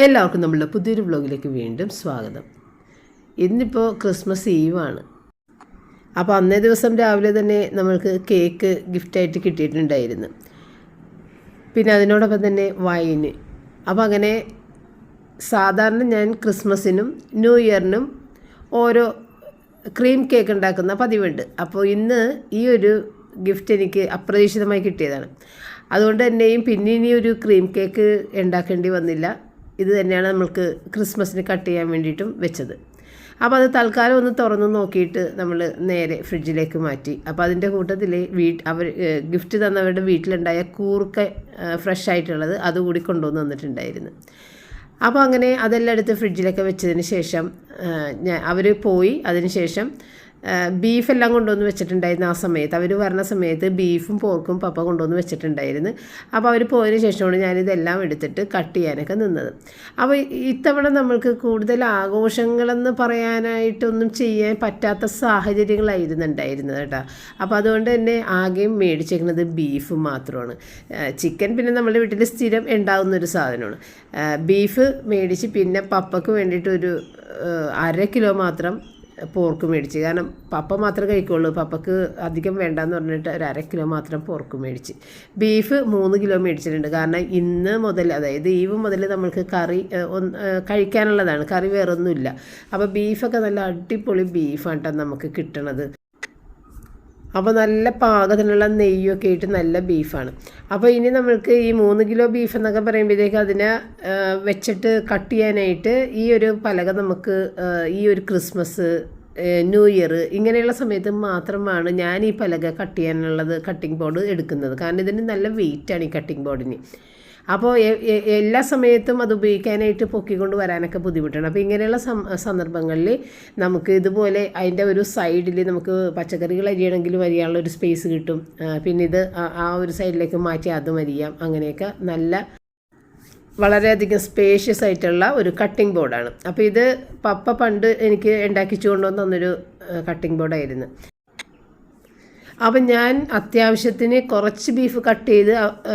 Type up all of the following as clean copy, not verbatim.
എല്ലാവർക്കും നമ്മളുടെ പുതിയൊരു വ്ലോഗിലേക്ക് വീണ്ടും സ്വാഗതം. ഇന്നിപ്പോൾ ക്രിസ്മസ് ഈവാണ്. അപ്പോൾ അന്നേ ദിവസം രാവിലെ തന്നെ നമ്മൾക്ക് കേക്ക് ഗിഫ്റ്റായിട്ട് കിട്ടിയിട്ടുണ്ടായിരുന്നു. പിന്നെ അതിനോടൊപ്പം തന്നെ വൈന്. അപ്പോൾ അങ്ങനെ സാധാരണ ഞാൻ ക്രിസ്മസിനും ന്യൂ ഇയറിനും ഓരോ ക്രീം കേക്ക് ഉണ്ടാക്കുന്ന പതിവുണ്ട്. അപ്പോൾ ഇന്ന് ഈ ഒരു ഗിഫ്റ്റ് എനിക്ക് അപ്രതീക്ഷിതമായി കിട്ടിയതാണ്. അതുകൊണ്ട് തന്നെയും പിന്നെ ഇനി ഒരു ക്രീം കേക്ക് ഉണ്ടാക്കേണ്ടി വന്നില്ല. ഇത് തന്നെയാണ് നമ്മൾക്ക് ക്രിസ്മസിന് കട്ട് ചെയ്യാൻ വേണ്ടിയിട്ടും വെച്ചത്. അപ്പോൾ അത് തൽക്കാലം ഒന്ന് തുറന്ന് നോക്കിയിട്ട് നമ്മൾ നേരെ ഫ്രിഡ്ജിലേക്ക് മാറ്റി. അപ്പോൾ അതിൻ്റെ കൂട്ടത്തിൽ അവർ ഗിഫ്റ്റ് തന്നവരുടെ വീട്ടിലുണ്ടായ കൂർക്ക ഫ്രഷ് ആയിട്ടുള്ളത് അതുകൂടി കൊണ്ടുവന്ന് തന്നിട്ടുണ്ടായിരുന്നു. അപ്പോൾ അങ്ങനെ അതെല്ലാം എടുത്ത് ഫ്രിഡ്ജിലൊക്കെ വെച്ചതിന് ശേഷം അവർ പോയി. അതിന് ശേഷം ബീഫെല്ലാം കൊണ്ടുവന്ന് വെച്ചിട്ടുണ്ടായിരുന്നു. ആ സമയത്ത് അവർ വരുന്ന സമയത്ത് ബീഫും പോർക്കും പപ്പ കൊണ്ടുവന്ന് വെച്ചിട്ടുണ്ടായിരുന്നു. അപ്പോൾ അവർ പോയതിന് ശേഷമാണ് ഞാനിതെല്ലാം എടുത്തിട്ട് കട്ട് ചെയ്യാനൊക്കെ നിന്നത്. അപ്പോൾ ഇത്തവണ നമ്മൾക്ക് കൂടുതൽ ആഘോഷങ്ങളെന്ന് പറയാനായിട്ടൊന്നും ചെയ്യാൻ പറ്റാത്ത സാഹചര്യങ്ങളായിരുന്നുണ്ടായിരുന്നത് കേട്ടോ. അപ്പോൾ അതുകൊണ്ട് തന്നെ ആകെയും മേടിച്ചേക്കുന്നത് ബീഫ് മാത്രമാണ്. ചിക്കൻ പിന്നെ നമ്മുടെ വീട്ടിൽ സ്ഥിരം ഉണ്ടാകുന്നൊരു സാധനമാണ്. ബീഫ് മേടിച്ച് പിന്നെ പപ്പയ്ക്ക് വേണ്ടിയിട്ടൊരു 1/2 കിലോ മാത്രം പോർക്ക് മേടിച്ച്. കാരണം പപ്പ മാത്രമേ കഴിക്കുള്ളൂ, പപ്പക്ക് അധികം വേണ്ടെന്ന് പറഞ്ഞിട്ട് ഒരു 1/2 കിലോ മാത്രം പോർക്ക് മേടിച്ച്. ബീഫ് 3 കിലോ മേടിച്ചിട്ടുണ്ട്. കാരണം ഇന്ന് മുതൽ, അതായത് ഈവ് മുതൽ നമ്മൾക്ക് കറി കഴിക്കാനുള്ളതാണ്, കറി വേറൊന്നുമില്ല. അപ്പോൾ ബീഫൊക്കെ നല്ല അടിപൊളി ബീഫാണ് കേട്ടോ നമുക്ക് കിട്ടണത്. അപ്പോൾ നല്ല പാകത്തിനുള്ള നെയ്യൊക്കെ ആയിട്ട് നല്ല ബീഫാണ്. അപ്പോൾ ഇനി നമ്മൾക്ക് ഈ 3 കിലോ ബീഫ് എന്നൊക്കെ പറയുമ്പോഴത്തേക്ക് അതിനെ വെച്ചിട്ട് കട്ട് ചെയ്യാനായിട്ട് ഈ ഒരു പലക നമുക്ക് ഈ ഒരു ക്രിസ്മസ്, ന്യൂ ഇയർ ഇങ്ങനെയുള്ള സമയത്ത് മാത്രമാണ് ഞാൻ ഈ പലക കട്ട് ചെയ്യാനുള്ളത്, കട്ടിംഗ് ബോർഡ് എടുക്കുന്നത്. കാരണം ഇതിന് നല്ല വെയിറ്റാണ് ഈ കട്ടിംഗ് ബോർഡിന്. അപ്പോൾ എല്ലാ സമയത്തും അത് ഉപയോഗിക്കാനായിട്ട് പൊക്കിക്കൊണ്ട് വരാനൊക്കെ ബുദ്ധിമുട്ടാണ്. അപ്പോൾ ഇങ്ങനെയുള്ള സന്ദർഭങ്ങളിൽ നമുക്ക് ഇതുപോലെ അതിൻ്റെ ഒരു സൈഡിൽ നമുക്ക് പച്ചക്കറികൾ അരിയണമെങ്കിലും അരിയാനുള്ള ഒരു സ്പേസ് കിട്ടും. പിന്നെ ഇത് ആ ഒരു സൈഡിലേക്ക് മാറ്റി അതും അരിയാം. അങ്ങനെയൊക്കെ നല്ല വളരെയധികം സ്പേഷ്യസ് ആയിട്ടുള്ള ഒരു കട്ടിംഗ് ബോർഡാണ്. അപ്പോൾ ഇത് പപ്പ പണ്ട് എനിക്ക് ഉണ്ടാക്കിച്ചു കൊണ്ടുവന്ന് തന്നൊരു കട്ടിംഗ് ബോർഡായിരുന്നു. അപ്പം ഞാൻ അത്യാവശ്യത്തിന് കുറച്ച് ബീഫ് കട്ട് ചെയ്ത്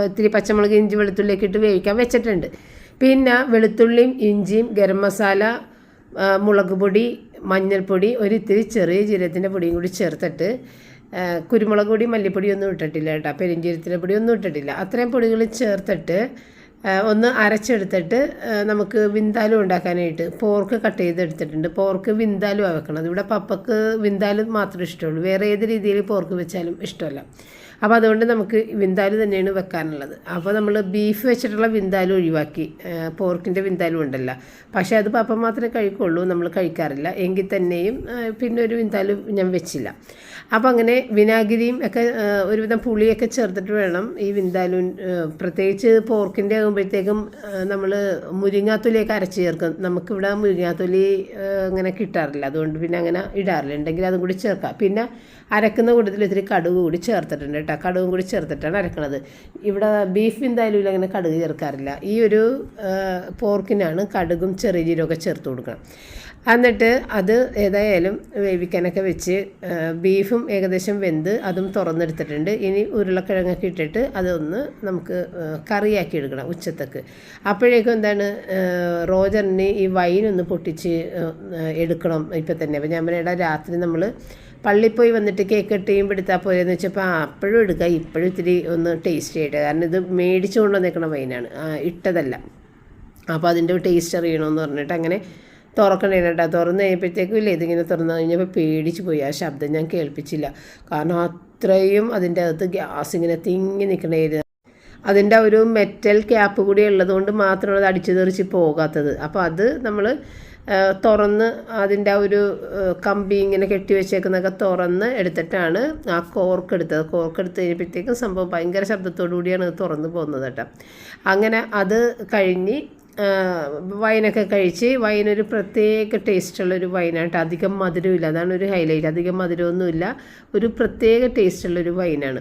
ഇത്തിരി പച്ചമുളക്, ഇഞ്ചി, വെളുത്തുള്ളിയൊക്കെ ഇട്ട് വേവിക്കാൻ വെച്ചിട്ടുണ്ട്. പിന്നെ വെളുത്തുള്ളിയും ഇഞ്ചിയും ഗരം മസാല, മുളക് പൊടി, മഞ്ഞൾപ്പൊടി, ഇത്തിരി ചെറിയ ജീരകത്തിൻ്റെ പൊടിയും കൂടി ചേർത്തിട്ട്, കുരുമുളക് പൊടി, മല്ലിപ്പൊടിയൊന്നും ഇട്ടിട്ടില്ല കേട്ടോ, പെരിഞ്ചീരകത്തിൻ്റെ പൊടിയൊന്നും ഇട്ടിട്ടില്ല. അത്രയും പൊടികൾ ചേർത്തിട്ട് ഒന്ന് അരച്ചെടുത്തിട്ട് നമുക്ക് വിന്താലും ഉണ്ടാക്കാനായിട്ട് പോർക്ക് കട്ട് ചെയ്തെടുത്തിട്ടുണ്ട്. പോർക്ക് വിന്താലും വെക്കണം. ഇവിടെ പപ്പക്ക് വിന്താലും മാത്രമേ ഇഷ്ടമുള്ളൂ, വേറെ ഏത് രീതിയിൽ പോർക്ക് വെച്ചാലും ഇഷ്ടമല്ല. അപ്പോൾ അതുകൊണ്ട് നമുക്ക് വിന്താലും തന്നെയാണ് വെക്കാനുള്ളത്. അപ്പോൾ നമ്മൾ ബീഫ് വെച്ചിട്ടുള്ള വിന്താലും ഒഴിവാക്കി, പോർക്കിൻ്റെ വിന്താലും ഉണ്ടല്ലോ. പക്ഷേ അത് പപ്പ മാത്രമേ കഴിക്കുള്ളൂ, നമ്മൾ കഴിക്കാറില്ല. എങ്കിൽ തന്നെയും പിന്നെ ഒരു വിന്താലും ഞാൻ വെച്ചില്ല. അപ്പോൾ അങ്ങനെ വിനാഗിരിയും ഒക്കെ ഒരുവിധം പുളിയൊക്കെ ചേർത്തിട്ട് വേണം ഈ വിന്താലും. പ്രത്യേകിച്ച് പോർക്കിൻ്റെ ആകുമ്പോഴത്തേക്കും നമ്മൾ മുരിങ്ങാത്തൊലിയൊക്കെ അരച്ച് ചേർക്കും. നമുക്കിവിടെ മുരിങ്ങാത്തൊലി അങ്ങനെ കിട്ടാറില്ല, അതുകൊണ്ട് പിന്നെ അങ്ങനെ ഇടാറില്ല. ഉണ്ടെങ്കിൽ അതും കൂടി ചേർക്കാം. പിന്നെ അരക്കുന്ന കൂട്ടത്തിൽ ഇത്തിരി കടുക് കൂടി ചേർത്തിട്ടുണ്ട് കേട്ടോ. കടുകും കൂടി ചേർത്തിട്ടാണ് അരക്കണത്. ഇവിടെ ബീഫ് എന്തായാലും അങ്ങനെ കടുക് ചേർക്കാറില്ല. ഈ ഒരു പോർക്കിനാണ് കടുകും ചെറിയ ജീരകമൊക്കെ ചേർത്ത് കൊടുക്കണം. എന്നിട്ട് അത് ഏതായാലും വേവിക്കാനൊക്കെ വെച്ച് ബീഫും ഏകദേശം വെന്ത് അതും തുറന്നെടുത്തിട്ടുണ്ട്. ഇനി ഉരുളക്കിഴങ്ങൊക്കെ ഇട്ടിട്ട് അതൊന്ന് നമുക്ക് കറിയാക്കി എടുക്കണം ഉച്ചത്തേക്ക്. അപ്പോഴേക്കും എന്താണ്, റോജറിന് ഈ വൈനൊന്ന് പൊട്ടിച്ച് എടുക്കണം ഇപ്പം തന്നെ. അപ്പോൾ ഞാൻ പറഞ്ഞ രാത്രി നമ്മൾ പള്ളിയിൽ പോയി വന്നിട്ട് കേക്ക് കട്ട് ചെയ്യുമ്പോൾ എടുത്താൽ പോയെന്ന് വെച്ചപ്പോൾ അപ്പോഴും എടുക്കുക, ഇപ്പോഴും ഇത്തിരി ഒന്ന് ടേസ്റ്റ് ചെയ്യട്ടെ. കാരണം ഇത് മേടിച്ചു കൊണ്ട് വന്നേക്കണ വൈനാണ്, ഇട്ടതല്ല. അപ്പോൾ അതിൻ്റെ ടേസ്റ്റ് അറിയണമെന്ന് പറഞ്ഞിട്ട് അങ്ങനെ തുറക്കണേ കേട്ടോ. തുറന്ന് കഴിഞ്ഞപ്പോഴത്തേക്കും ഇല്ല, ഇതിങ്ങനെ തുറന്നു കഴിഞ്ഞപ്പോൾ പേടിച്ച് പോയി. ആ ശബ്ദം ഞാൻ കേൾപ്പിച്ചില്ല. കാരണം അത്രയും അതിൻ്റെ അകത്ത് ഗ്യാസ് ഇങ്ങനെ തിങ്ങി നിൽക്കണമായിരുന്നു. അതിൻ്റെ ഒരു മെറ്റൽ ക്യാപ്പ് കൂടി ഉള്ളതുകൊണ്ട് മാത്രമാണ് അത് അടിച്ചു തെറിച്ച് പോകാത്തത്. അപ്പോൾ അത് നമ്മൾ തുറന്ന് അതിൻ്റെ ഒരു കമ്പി ഇങ്ങനെ കെട്ടി വെച്ചേക്കുന്നതൊക്കെ തുറന്ന് എടുത്തിട്ടാണ് ആ കോർക്കെടുത്തത്. കോർക്കെടുത്ത് കഴിഞ്ഞപ്പോഴത്തേക്കും സംഭവം ഭയങ്കര ശബ്ദത്തോടു കൂടിയാണ് അത് തുറന്ന് പോകുന്നത് കേട്ടോ. അങ്ങനെ അത് കഴിഞ്ഞ് വൈനൊക്കെ കഴിച്ച്, വൈനൊരു പ്രത്യേക ടേസ്റ്റുള്ളൊരു വൈനാണ്. അധികം മധുരമില്ല, അതാണ് ഒരു ഹൈലൈറ്റ്. അധികം മധുരമൊന്നുമില്ല, ഒരു പ്രത്യേക ടേസ്റ്റുള്ളൊരു വൈനാണ്.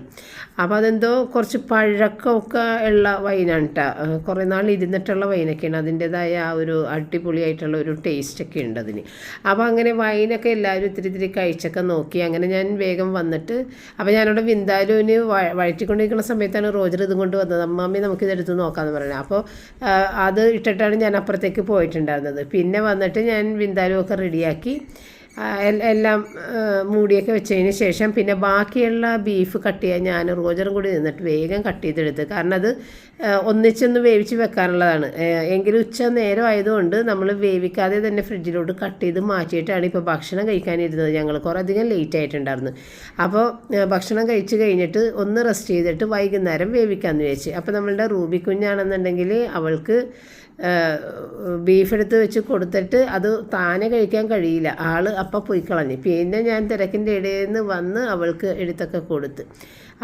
അപ്പോൾ അതെന്തോ കുറച്ച് പഴക്കമൊക്കെ ഉള്ള വൈനാണ് കേട്ടോ. കുറേ നാൾ ഇരുന്നിട്ടുള്ള വൈനൊക്കെയാണ്. അതിൻ്റേതായ ആ ഒരു അടിപൊളിയായിട്ടുള്ള ഒരു ടേസ്റ്റൊക്കെ ഉണ്ട് അതിന്. അപ്പോൾ അങ്ങനെ വൈനൊക്കെ എല്ലാവരും ഇത്തിരി കഴിച്ചൊക്കെ നോക്കി. അങ്ങനെ ഞാൻ വേഗം വന്നിട്ട്, അപ്പോൾ ഞാനവിടെ വിന്താലുവിന് വഴറ്റിക്കൊണ്ടിരിക്കുന്ന സമയത്താണ് റോജർ ഇതും കൊണ്ട് വന്നത്. അമ്മാമ്മി നമുക്കിതെടുത്ത് നോക്കാമെന്ന് പറയുന്നത്. അപ്പോൾ അത് ഇട്ട ഇട്ടിട്ടാണ് ഞാൻ അപ്പുറത്തേക്ക് പോയിട്ടുണ്ടായിരുന്നത്. പിന്നെ വന്നിട്ട് ഞാൻ വിന്താലുമൊക്കെ റെഡിയാക്കി എല്ലാം മൂടിയൊക്കെ വെച്ചതിന് ശേഷം പിന്നെ ബാക്കിയുള്ള ബീഫ് കട്ട് ചെയ്യാൻ ഞാൻ റോജറും കൂടി നിന്നിട്ട് വേഗം കട്ട് ചെയ്തെടുത്ത്. കാരണം അത് ഒന്നിച്ചൊന്ന് വേവിച്ച് വെക്കാനുള്ളതാണ്. എങ്കിലും ഉച്ച നേരം ആയതുകൊണ്ട് നമ്മൾ വേവിക്കാതെ തന്നെ ഫ്രിഡ്ജിലോട്ട് കട്ട് ചെയ്ത് മാറ്റിയിട്ടാണ് ഇപ്പോൾ ഭക്ഷണം കഴിക്കാനിരുന്നത്. ഞങ്ങൾ കുറേ അധികം ലേറ്റ് ആയിട്ടുണ്ടായിരുന്നു. അപ്പോൾ ഭക്ഷണം കഴിച്ച് കഴിഞ്ഞിട്ട് ഒന്ന് റെസ്റ്റ് ചെയ്തിട്ട് വൈകുന്നേരം വേവിക്കാമെന്ന് വിചാരിച്ച്. അപ്പോൾ നമ്മളുടെ റൂബി കുഞ്ഞാണെന്നുണ്ടെങ്കിൽ അവൾക്ക് ബീഫ് എടുത്ത് വെച്ച് കൊടുത്തിട്ട് അത് താനെ കഴിക്കാൻ കഴിയില്ല, ആൾ അപ്പം പോയി കളഞ്ഞു. പിന്നെ ഞാൻ തിരക്കിൻ്റെ ഇടയിൽ നിന്ന് വന്ന് അവൾക്ക് എടുത്തൊക്കെ കൊടുത്ത്.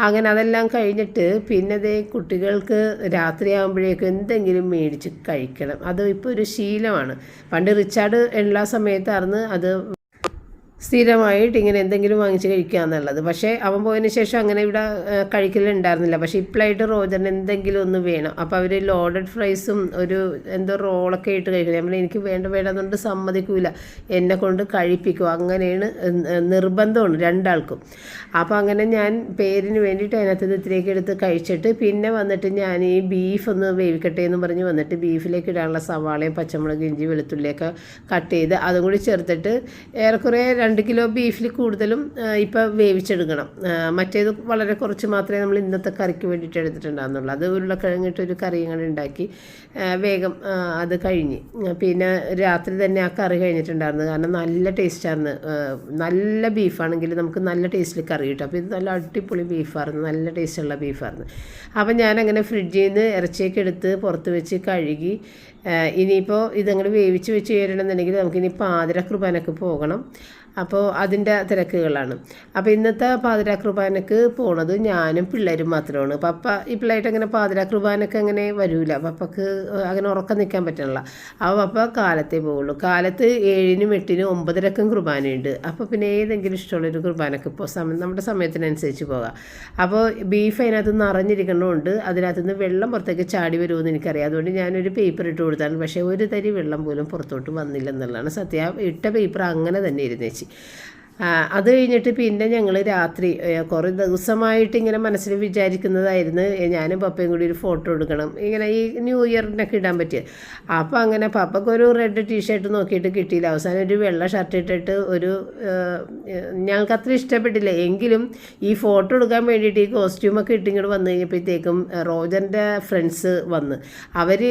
അങ്ങനെ അതെല്ലാം കഴിഞ്ഞിട്ട് പിന്നെ ദേ കുട്ടികൾക്ക് രാത്രിയാകുമ്പോഴേക്കും എന്തെങ്കിലും മേടിച്ച് കഴിക്കണം. അത് ഇപ്പോൾ ഒരു ശീലമാണ്. പണ്ട് റിച്ചാർഡ് എല്ലാ സമയത്തായിരുന്നു അത് സ്ഥിരമായിട്ട് ഇങ്ങനെ എന്തെങ്കിലും വാങ്ങിച്ച് കഴിക്കുക എന്നുള്ളത്. പക്ഷേ അവൻ പോയതിന് ശേഷം അങ്ങനെ ഇവിടെ കഴിക്കലുണ്ടായിരുന്നില്ല. പക്ഷേ ഇപ്പോഴായിട്ട് റോജറിന് എന്തെങ്കിലും ഒന്ന് വേണം. അപ്പോൾ അവർ ലോഡഡ് ഫ്രൈസും ഒരു എന്തോ റോളൊക്കെ ഇട്ട് കഴിക്കുന്നത്. നമ്മൾ എനിക്ക് വേണ്ടെന്നുകൊണ്ട് സമ്മതിക്കില്ല, എന്നെ കൊണ്ട് കഴിപ്പിക്കും. അങ്ങനെയാണ് നിർബന്ധമാണ് രണ്ടാൾക്കും. അപ്പോൾ അങ്ങനെ ഞാൻ പേരിന് വേണ്ടിയിട്ട് അതിനകത്ത് ഇത്തിരിയൊക്കെ എടുത്ത് കഴിച്ചിട്ട് പിന്നെ വന്നിട്ട് ഞാൻ ഈ ബീഫ് ഒന്ന് വേവിക്കട്ടെ എന്ന് പറഞ്ഞ് വന്നിട്ട് ബീഫിലേക്ക് ഇടാനുള്ള സവാളയും പച്ചമുളക് ഇഞ്ചി വെളുത്തുള്ളിയൊക്കെ കട്ട് ചെയ്ത് അതും കൂടി ചേർത്തിട്ട് ഏറെക്കുറെ 2 കിലോ ബീഫിൽ കൂടുതലും ഇപ്പോൾ വേവിച്ചെടുക്കണം. മറ്റേത് വളരെ കുറച്ച് മാത്രമേ നമ്മൾ ഇന്നത്തെ കറിക്ക് വേണ്ടിയിട്ട് എടുത്തിട്ടുണ്ടാകുന്നുള്ളൂ. അത് ഉരുളക്കിഴങ്ങിട്ടൊരു കറി ഇങ്ങനെ ഉണ്ടാക്കി വേഗം അത് കഴിഞ്ഞ് പിന്നെ രാത്രി തന്നെ ആ കറി കഴിഞ്ഞിട്ടുണ്ടായിരുന്നു. കാരണം നല്ല ടേസ്റ്റായിരുന്നു. നല്ല ബീഫാണെങ്കിൽ നമുക്ക് നല്ല ടേസ്റ്റിൽ കറി കിട്ടും. അപ്പോൾ ഇത് നല്ല അടിപൊളി ബീഫായിരുന്നു, നല്ല ടേസ്റ്റുള്ള ബീഫായിരുന്നു. അപ്പം ഞാനങ്ങനെ ഫ്രിഡ്ജിൽ നിന്ന് ഇറച്ചിയൊക്കെ എടുത്ത് പുറത്ത് വെച്ച് കഴുകി ഇനിയിപ്പോൾ ഇതങ്ങനെ വേവിച്ച് വെച്ച് ചേരണമെന്നുണ്ടെങ്കിൽ നമുക്കിനി പാതിര കുർബാനക്ക് പോകണം. അപ്പോൾ അതിൻ്റെ തിരക്കുകളാണ്. അപ്പോൾ ഇന്നത്തെ പാതിരാ കുർബാനക്ക് പോണത് ഞാനും പിള്ളേരും മാത്രമാണ്. പപ്പ ഈ പിള്ളേരായിട്ട് അങ്ങനെ പാതിരാ കുർബാനക്ക് അങ്ങനെ വരില്ല. പപ്പക്ക് അങ്ങനെ ഉറക്കം നിൽക്കാൻ പറ്റണില്ല. അപ്പോൾ പപ്പ കാലത്തേ പോവുള്ളൂ. കാലത്ത് 7-നും 8-നും 9:30ക്കും കുർബാനയുണ്ട്. അപ്പോൾ പിന്നെ ഏതെങ്കിലും ഇഷ്ടമുള്ളൊരു കുർബാനക്ക് ഇപ്പോൾ നമ്മുടെ സമയത്തിനനുസരിച്ച് പോകാം. അപ്പോൾ ബീഫ് അതിനകത്ത് നിറഞ്ഞിരിക്കുന്നതുകൊണ്ട് അതിനകത്ത് നിന്ന് വെള്ളം പുറത്തേക്ക് ചാടി വരുമെന്ന് എനിക്കറിയാം. അതുകൊണ്ട് ഞാനൊരു പേപ്പർ ഇട്ട് കൊടുത്താണ്. പക്ഷേ ഒരു തരി വെള്ളം പോലും പുറത്തോട്ട് വന്നില്ല എന്നുള്ളതാണ് സത്യം. ഇട്ട പേപ്പർ അങ്ങനെ തന്നെ ഇരുന്നേച്ച്. അത് കഴിഞ്ഞിട്ട് പിന്നെ ഞങ്ങൾ രാത്രി കുറേ ദിവസമായിട്ട് ഇങ്ങനെ മനസ്സിൽ വിചാരിക്കുന്നതായിരുന്നു ഞാനും പപ്പയും കൂടി ഒരു ഫോട്ടോ എടുക്കണം, ഇങ്ങനെ ഈ ന്യൂ ഇയറിനൊക്കെ ഇടാൻ പറ്റിയത്. അപ്പോൾ അങ്ങനെ പപ്പയ്ക്കൊരു റെഡ് ടീഷർട്ട് നോക്കിയിട്ട് കിട്ടിയില്ല. അവസാനം ഒരു വെള്ള ഷർട്ട് ഇട്ടിട്ട് ഒരു ഞങ്ങൾക്ക് അത്ര ഇഷ്ടപ്പെട്ടില്ല. എങ്കിലും ഈ ഫോട്ടോ എടുക്കാൻ വേണ്ടിയിട്ട് ഈ കോസ്റ്റ്യൂമൊക്കെ ഇട്ടിങ്ങോട്ട് വന്നു കഴിഞ്ഞപ്പോഴത്തേക്കും റോജറിൻ്റെ ഫ്രണ്ട്സ് വന്ന് അവർ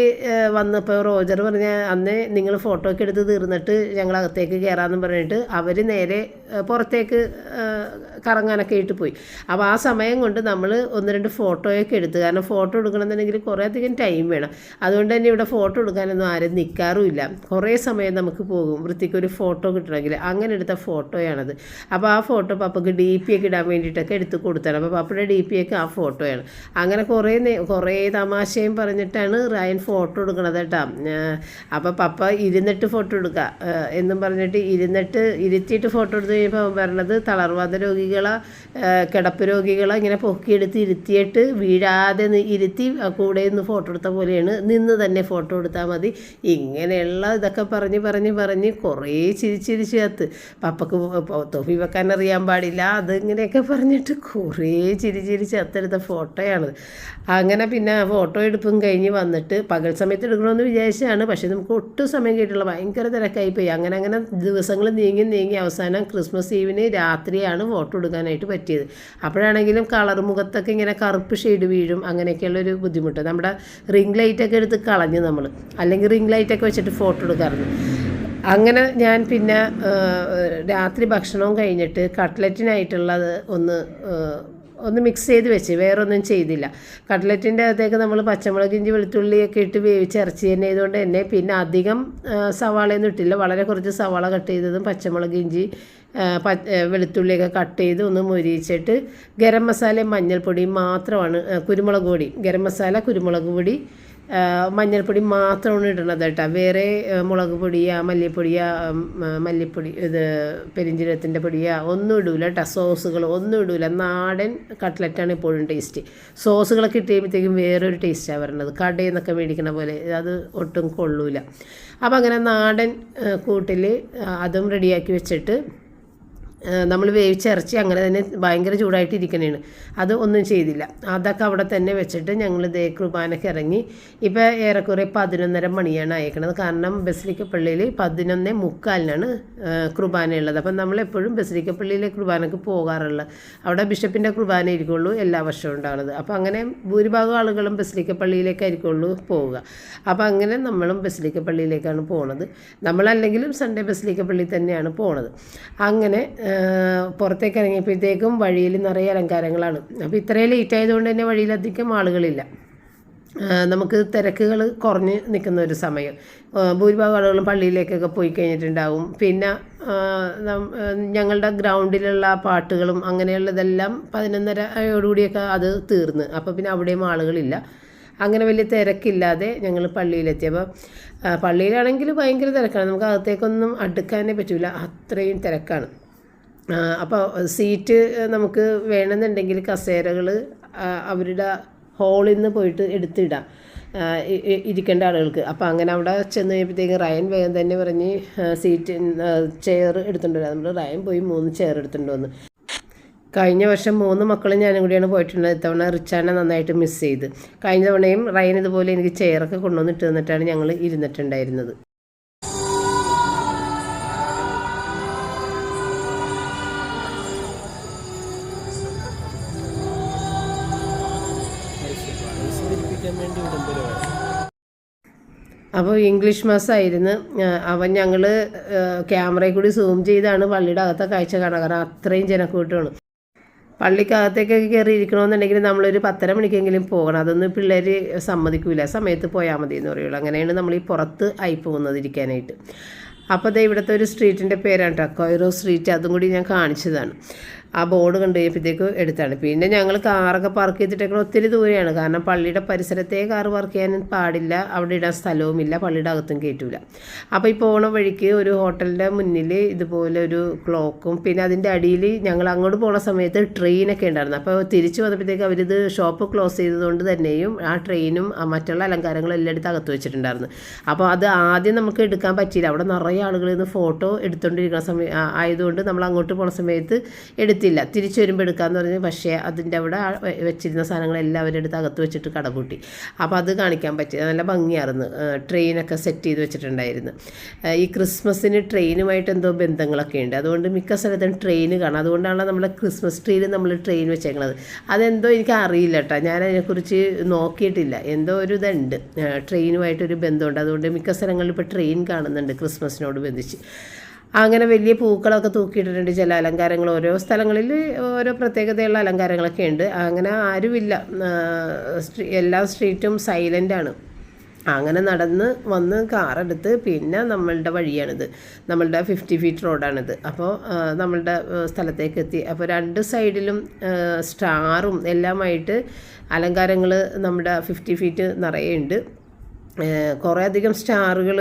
വന്നപ്പോൾ റോജർ പറഞ്ഞ അന്ന് നിങ്ങൾ ഫോട്ടോ ഒക്കെ എടുത്ത് തീർന്നിട്ട് ഞങ്ങൾ അകത്തേക്ക് കയറാമെന്ന് പറഞ്ഞിട്ട് അവർ നേരെ പുറത്തേക്ക് കറങ്ങാനൊക്കെ ആയിട്ട് പോയി. അപ്പോൾ ആ സമയം കൊണ്ട് നമ്മൾ 1-2 ഫോട്ടോയൊക്കെ എടുത്ത്, കാരണം ഫോട്ടോ എടുക്കണമെന്നുണ്ടെങ്കിൽ കുറേ അധികം ടൈം വേണം. അതുകൊണ്ട് തന്നെ ഇവിടെ ഫോട്ടോ എടുക്കാനൊന്നും ആരും നിൽക്കാറുമില്ല. കുറേ സമയം നമുക്ക് പോകും വൃത്തിക്കൊരു ഫോട്ടോ കിട്ടണമെങ്കിൽ. അങ്ങനെ എടുത്ത ഫോട്ടോയാണത്. അപ്പോൾ ആ ഫോട്ടോ പപ്പക്ക് DP ഒക്കെ ഇടാൻ വേണ്ടിയിട്ടൊക്കെ എടുത്ത് കൊടുത്താണ്. അപ്പോൾ പപ്പയുടെ DP ഒക്കെ ആ ഫോട്ടോയാണ്. അങ്ങനെ കുറേ തമാശയും പറഞ്ഞിട്ടാണ് റയൻ ഫോട്ടോ എടുക്കണത് കേട്ടോ. അപ്പോൾ പപ്പ ഇരുന്നിട്ട് ഫോട്ടോ എടുക്കുക എന്നും പറഞ്ഞിട്ട് ഇരുത്തിയിട്ട് ഫോട്ടോ എടുത്ത് കഴിയുമ്പോൾ പറഞ്ഞത് തളർവാദ രോഗികളെ കിടപ്പ് രോഗികളെ ഇങ്ങനെ പൊക്കിയെടുത്ത് ഇരുത്തിയിട്ട് വീഴാതെ ഇരുത്തി കൂടെ നിന്ന് ഫോട്ടോ എടുത്ത പോലെയാണ്, നിന്ന് തന്നെ ഫോട്ടോ എടുത്താൽ മതി, ഇങ്ങനെയുള്ള ഇതൊക്കെ പറഞ്ഞ് കുറേ ചിരിച്ചിരിച്ച് കത്ത്. പപ്പക്ക് തൊപ്പി വെക്കാൻ അറിയാൻ പാടില്ല, അതിങ്ങനെയൊക്കെ പറഞ്ഞിട്ട് കുറേ ചിരിച്ചിരിച്ച് കത്തെടുത്ത ഫോട്ടോയാണത്. അങ്ങനെ പിന്നെ ഫോട്ടോ എടുപ്പും കഴിഞ്ഞ് വന്നിട്ട് പകൽ സമയത്ത് എടുക്കണമെന്ന് വിചാരിച്ചാണ്. പക്ഷേ നമുക്ക് ഒട്ടും സമയം കിട്ടില്ല, ഭയങ്കര തിരക്കായിപ്പോയി. അങ്ങനെ ദിവസങ്ങൾ നീങ്ങി അവസാനം ക്രിസ്മസ് ഈവിന് രാത്രിയാണ് ഫോട്ടോ എടുക്കാനായിട്ട് പറ്റിയത്. അപ്പോഴാണെങ്കിലും കളർ മുഖത്തൊക്കെ ഇങ്ങനെ കറുപ്പ് ഷെയ്ഡ് വീഴും, അങ്ങനെയൊക്കെയുള്ളൊരു ബുദ്ധിമുട്ട്. നമ്മുടെ റിംഗ് ലൈറ്റൊക്കെ എടുത്ത് കളഞ്ഞ് നമ്മൾ, അല്ലെങ്കിൽ റിംഗ് ലൈറ്റൊക്കെ വെച്ചിട്ട് ഫോട്ടോ എടുക്കാറുണ്ട്. അങ്ങനെ ഞാൻ പിന്നെ രാത്രി ഭക്ഷണവും കഴിഞ്ഞിട്ട് കട്ട്ലറ്റിനായിട്ടുള്ളത് ഒന്ന് മിക്സ് ചെയ്ത് വെച്ച്, വേറൊന്നും ചെയ്തില്ല. കട്ട്ലറ്റിൻ്റെ അകത്തേക്ക് നമ്മൾ പച്ചമുളക് ഇഞ്ചി വെളുത്തുള്ളിയൊക്കെ ഇട്ട് വേവിച്ച് ഇറച്ചി തന്നെ ആയതുകൊണ്ട് തന്നെ പിന്നെ അധികം സവാളയൊന്നും ഇട്ടില്ല. വളരെ കുറച്ച് സവാള കട്ട് ചെയ്തതും പച്ചമുളക് ഇഞ്ചി വെളുത്തുള്ളിയൊക്കെ കട്ട് ചെയ്ത് ഒന്ന് മൊരിയിച്ചിട്ട് ഗരം മസാലയും മഞ്ഞൾപ്പൊടിയും മാത്രമാണ്, കുരുമുളക് പൊടി, ഗരം മസാല, കുരുമുളക് പൊടി, മഞ്ഞൾപ്പൊടി മാത്രമാണ് ഇടണത് കേട്ടോ. വേറെ മുളക് പൊടിയാ മല്ലിപ്പൊടി ഇത് പെരിഞ്ജീരകത്തിൻ്റെ പൊടിയാ ഒന്നും ഇടൂല കേട്ടോ. സോസുകൾ ഒന്നും ഇടൂല. നാടൻ കട്ട്ലറ്റാണ് എപ്പോഴും ടേസ്റ്റ്. സോസുകളൊക്കെ ഇട്ട് കഴിയുമ്പോഴത്തേക്കും വേറൊരു ടേസ്റ്റാണ് വരണത്, കടയിൽ നിന്നൊക്കെ മേടിക്കണ പോലെ അത് ഒട്ടും കൊള്ളൂല. അപ്പോൾ അങ്ങനെ നാടൻ കൂട്ടിൽ അതും റെഡിയാക്കി വെച്ചിട്ട് നമ്മൾ വേവിച്ച ഇറച്ചി അങ്ങനെ തന്നെ ഭയങ്കര ചൂടായിട്ട് ഇരിക്കണേണ്. അത് ഒന്നും ചെയ്തില്ല. അതൊക്കെ അവിടെ തന്നെ വെച്ചിട്ട് ഞങ്ങൾ കുർബാനയ്ക്ക് ഇറങ്ങി. ഇപ്പോൾ ഏറെക്കുറെ 11:30 മണിയാണ് അയക്കണത്. കാരണം ബസിലിക്ക പള്ളിയിൽ 11:45 കുർബാനയുള്ളത്. അപ്പം നമ്മളെപ്പോഴും ബസിലിക്ക പള്ളിയിലെ കുർബാനയ്ക്ക് പോകാറുള്ളത്. അവിടെ ബിഷപ്പിൻ്റെ കുർബാന ആയിരിക്കുള്ളൂ എല്ലാ വർഷവും ഉണ്ടാകുന്നത്. അപ്പോൾ അങ്ങനെ ഭൂരിഭാഗം ആളുകളും ബസിലിക്ക പള്ളിയിലേക്കായിരിക്കുള്ളൂ പോവുക. അപ്പോൾ അങ്ങനെ നമ്മളും ബസിലിക്ക പള്ളിയിലേക്കാണ് പോകുന്നത്. നമ്മളല്ലെങ്കിലും സൺഡേ ബസിലിക്ക പള്ളി തന്നെയാണ് പോണത്. അങ്ങനെ പുറത്തേക്ക് ഇറങ്ങിയപ്പോഴത്തേക്കും വഴിയിൽ നിറയെ അലങ്കാരങ്ങളാണ്. അപ്പോൾ ഇത്രയും ലേറ്റ് ആയതുകൊണ്ട് തന്നെ വഴിയിലധികം ആളുകളില്ല. നമുക്ക് തിരക്കുകൾ കുറഞ്ഞ് നിൽക്കുന്ന ഒരു സമയം. ഭൂരിഭാഗം ആളുകളും പള്ളിയിലേക്കൊക്കെ പോയി കഴിഞ്ഞിട്ടുണ്ടാവും. പിന്നെ ഞങ്ങളുടെ ഗ്രൗണ്ടിലുള്ള പാട്ടുകളും അങ്ങനെയുള്ളതെല്ലാം 11:30 അത് തീർന്ന്. അപ്പോൾ പിന്നെ അവിടെയും ആളുകളില്ല. അങ്ങനെ വലിയ തിരക്കില്ലാതെ ഞങ്ങൾ പള്ളിയിലെത്തി. അപ്പോൾ പള്ളിയിലാണെങ്കിൽ ഭയങ്കര തിരക്കാണ്. നമുക്ക് അകത്തേക്കൊന്നും അടുക്കാനേ പറ്റില്ല, അത്രയും തിരക്കാണ്. അപ്പോൾ സീറ്റ് നമുക്ക് വേണമെന്നുണ്ടെങ്കിൽ കസേരകൾ അവരുടെ ഹാളിൽ നിന്ന് പോയിട്ട് എടുത്തിടാം ഇരിക്കേണ്ട ആളുകൾക്ക്. അപ്പോൾ അങ്ങനെ അവിടെ ചെന്ന് കഴിയുമ്പോഴത്തേക്ക് റയൻ വേഗം തന്നെ പറഞ്ഞ് ചെയർ എടുത്തുകൊണ്ട് വരാം. നമ്മൾ റയൻ പോയി 3 ചെയർ എടുത്തുകൊണ്ട് വന്നു. കഴിഞ്ഞ വർഷം 3 മക്കളും ഞാനും കൂടിയാണ് പോയിട്ടുള്ളത്. ഇത്തവണ റിച്ചാനെ നന്നായിട്ട് മിസ് ചെയ്ത്. കഴിഞ്ഞ തവണയും റയൻ ഇതുപോലെ എനിക്ക് ചെയറൊക്കെ കൊണ്ടുവന്നിട്ട് തന്നിട്ടാണ് ഞങ്ങൾ ഇരുന്നിട്ടുണ്ടായിരുന്നത്. അപ്പോൾ ഇംഗ്ലീഷ് മാസമായിരുന്നു. അവൻ ഞങ്ങൾ ക്യാമറയിൽ കൂടി സൂം ചെയ്താണ് പള്ളിയുടെ അകത്തെ കാഴ്ച കാണാൻ. കാരണം അത്രയും ജനക്കൂട്ടമാണ്. പള്ളിക്കകത്തേക്കൊക്കെ കയറി ഇരിക്കണമെന്നുണ്ടെങ്കിൽ നമ്മളൊരു 10:30 മണിക്കെങ്കിലും പോകണം. അതൊന്നും പിള്ളേർ സമ്മതിക്കില്ല. സമയത്ത് പോയാൽ മതി എന്ന് പറയുള്ളൂ. അങ്ങനെയാണ് നമ്മൾ ഈ പുറത്ത് ആയി പോകുന്നത് ഇരിക്കാനായിട്ട്. അപ്പോൾ അത് ഇവിടുത്തെ ഒരു സ്ട്രീറ്റിൻ്റെ പേരാണ് കേട്ടോ, കൊയ്റോ സ്ട്രീറ്റ്. അതും കൂടി ഞാൻ കാണിച്ചതാണ്. ആ ബോർഡ് കണ്ടു കഴിഞ്ഞപ്പോഴത്തേക്ക് എടുത്താണ്. പിന്നെ ഞങ്ങൾ കാറൊക്കെ പാർക്ക് ചെയ്തിട്ടേക്കണം. ഒത്തിരി ദൂരെയാണ്. കാരണം പള്ളിയുടെ പരിസരത്തെ കാറ് പാർക്ക് ചെയ്യാൻ പാടില്ല, അവിടെ ഇടാൻ സ്ഥലവുമില്ല, പള്ളിയുടെ അകത്തും കയറ്റില്ല. അപ്പോൾ ഈ പോണ വഴിക്ക് ഒരു ഹോട്ടലിൻ്റെ മുന്നിൽ ഇതുപോലെ ഒരു ക്ലോക്കും, പിന്നെ അതിൻ്റെ അടിയിൽ ഞങ്ങൾ അങ്ങോട്ട് പോണ സമയത്ത് ട്രെയിനൊക്കെ ഉണ്ടായിരുന്നു. അപ്പോൾ തിരിച്ച് വന്നപ്പോഴത്തേക്ക് അവരിത് ഷോപ്പ് ക്ലോസ് ചെയ്തതുകൊണ്ട് തന്നെയും ആ ട്രെയിനും മറ്റുള്ള അലങ്കാരങ്ങളും എല്ലാം എടുത്ത് അകത്ത് വെച്ചിട്ടുണ്ടായിരുന്നു. അപ്പോൾ അത് ആദ്യം നമുക്ക് എടുക്കാൻ പറ്റിയില്ല. അവിടെ നിറയെ ആളുകൾ ഇന്ന് ഫോട്ടോ എടുത്തുകൊണ്ടിരിക്കുന്ന സമയം ആയതുകൊണ്ട് നമ്മൾ അങ്ങോട്ട് പോണ സമയത്ത് എടുത്തില്ല. തിരിച്ചു വരുമ്പോൾ എടുക്കാമെന്ന് പറഞ്ഞു. പക്ഷേ അതിൻ്റെ അവിടെ വെച്ചിരുന്ന സാധനങ്ങളെല്ലാം അവരെടുത്ത് അകത്ത് വെച്ചിട്ട് കടപൂട്ടി. അപ്പോൾ അത് കാണിക്കാൻ പറ്റി. നല്ല ഭംഗിയായിരുന്നു. ട്രെയിനൊക്കെ സെറ്റ് ചെയ്ത് വെച്ചിട്ടുണ്ടായിരുന്നു. ഈ ക്രിസ്മസിന് ട്രെയിനുമായിട്ട് എന്തോ ബന്ധങ്ങളൊക്കെ ഉണ്ട്. അതുകൊണ്ട് മിക്ക സ്ഥലത്തും ട്രെയിൻ കാണാം. അതുകൊണ്ടാണ് നമ്മുടെ ക്രിസ്മസ് ട്രീയിൽ നമ്മൾ ട്രെയിൻ വെച്ചേക്കുന്നത്. അതെന്തോ എനിക്ക് അറിയില്ല കേട്ടോ, ഞാൻ അതിനെക്കുറിച്ച് നോക്കിയിട്ടില്ല. എന്തോ ഒരു ഇതുണ്ട്, ട്രെയിനുമായിട്ടൊരു ബന്ധമുണ്ട്. അതുകൊണ്ട് മിക്ക സ്ഥലങ്ങളിൽ ഇപ്പോൾ ട്രെയിൻ കാണുന്നുണ്ട് ക്രിസ്മസിനോട് ബന്ധിച്ച്. അങ്ങനെ വലിയ പൂക്കളൊക്കെ തൂക്കിയിട്ടിട്ടുണ്ട്. ചില അലങ്കാരങ്ങൾ ഓരോ സ്ഥലങ്ങളിൽ ഓരോ പ്രത്യേകതയുള്ള അലങ്കാരങ്ങളൊക്കെ ഉണ്ട്. അങ്ങനെ ആരുമില്ല, എല്ലാ സ്ട്രീറ്റും സൈലൻ്റാണ്. അങ്ങനെ നടന്ന് വന്ന് കാറെടുത്ത് പിന്നെ നമ്മളുടെ വഴിയാണിത്, നമ്മളുടെ 50 ഫീറ്റ് റോഡാണിത്. അപ്പോൾ നമ്മളുടെ സ്ഥലത്തേക്ക് എത്തി. അപ്പോൾ 2 സൈഡിലും സ്റ്റാറും എല്ലാമായിട്ട് അലങ്കാരങ്ങൾ നമ്മുടെ 50 ഫീറ്റ് നിറയെ ഉണ്ട്. കുറേ അധികം സ്റ്റാറുകൾ,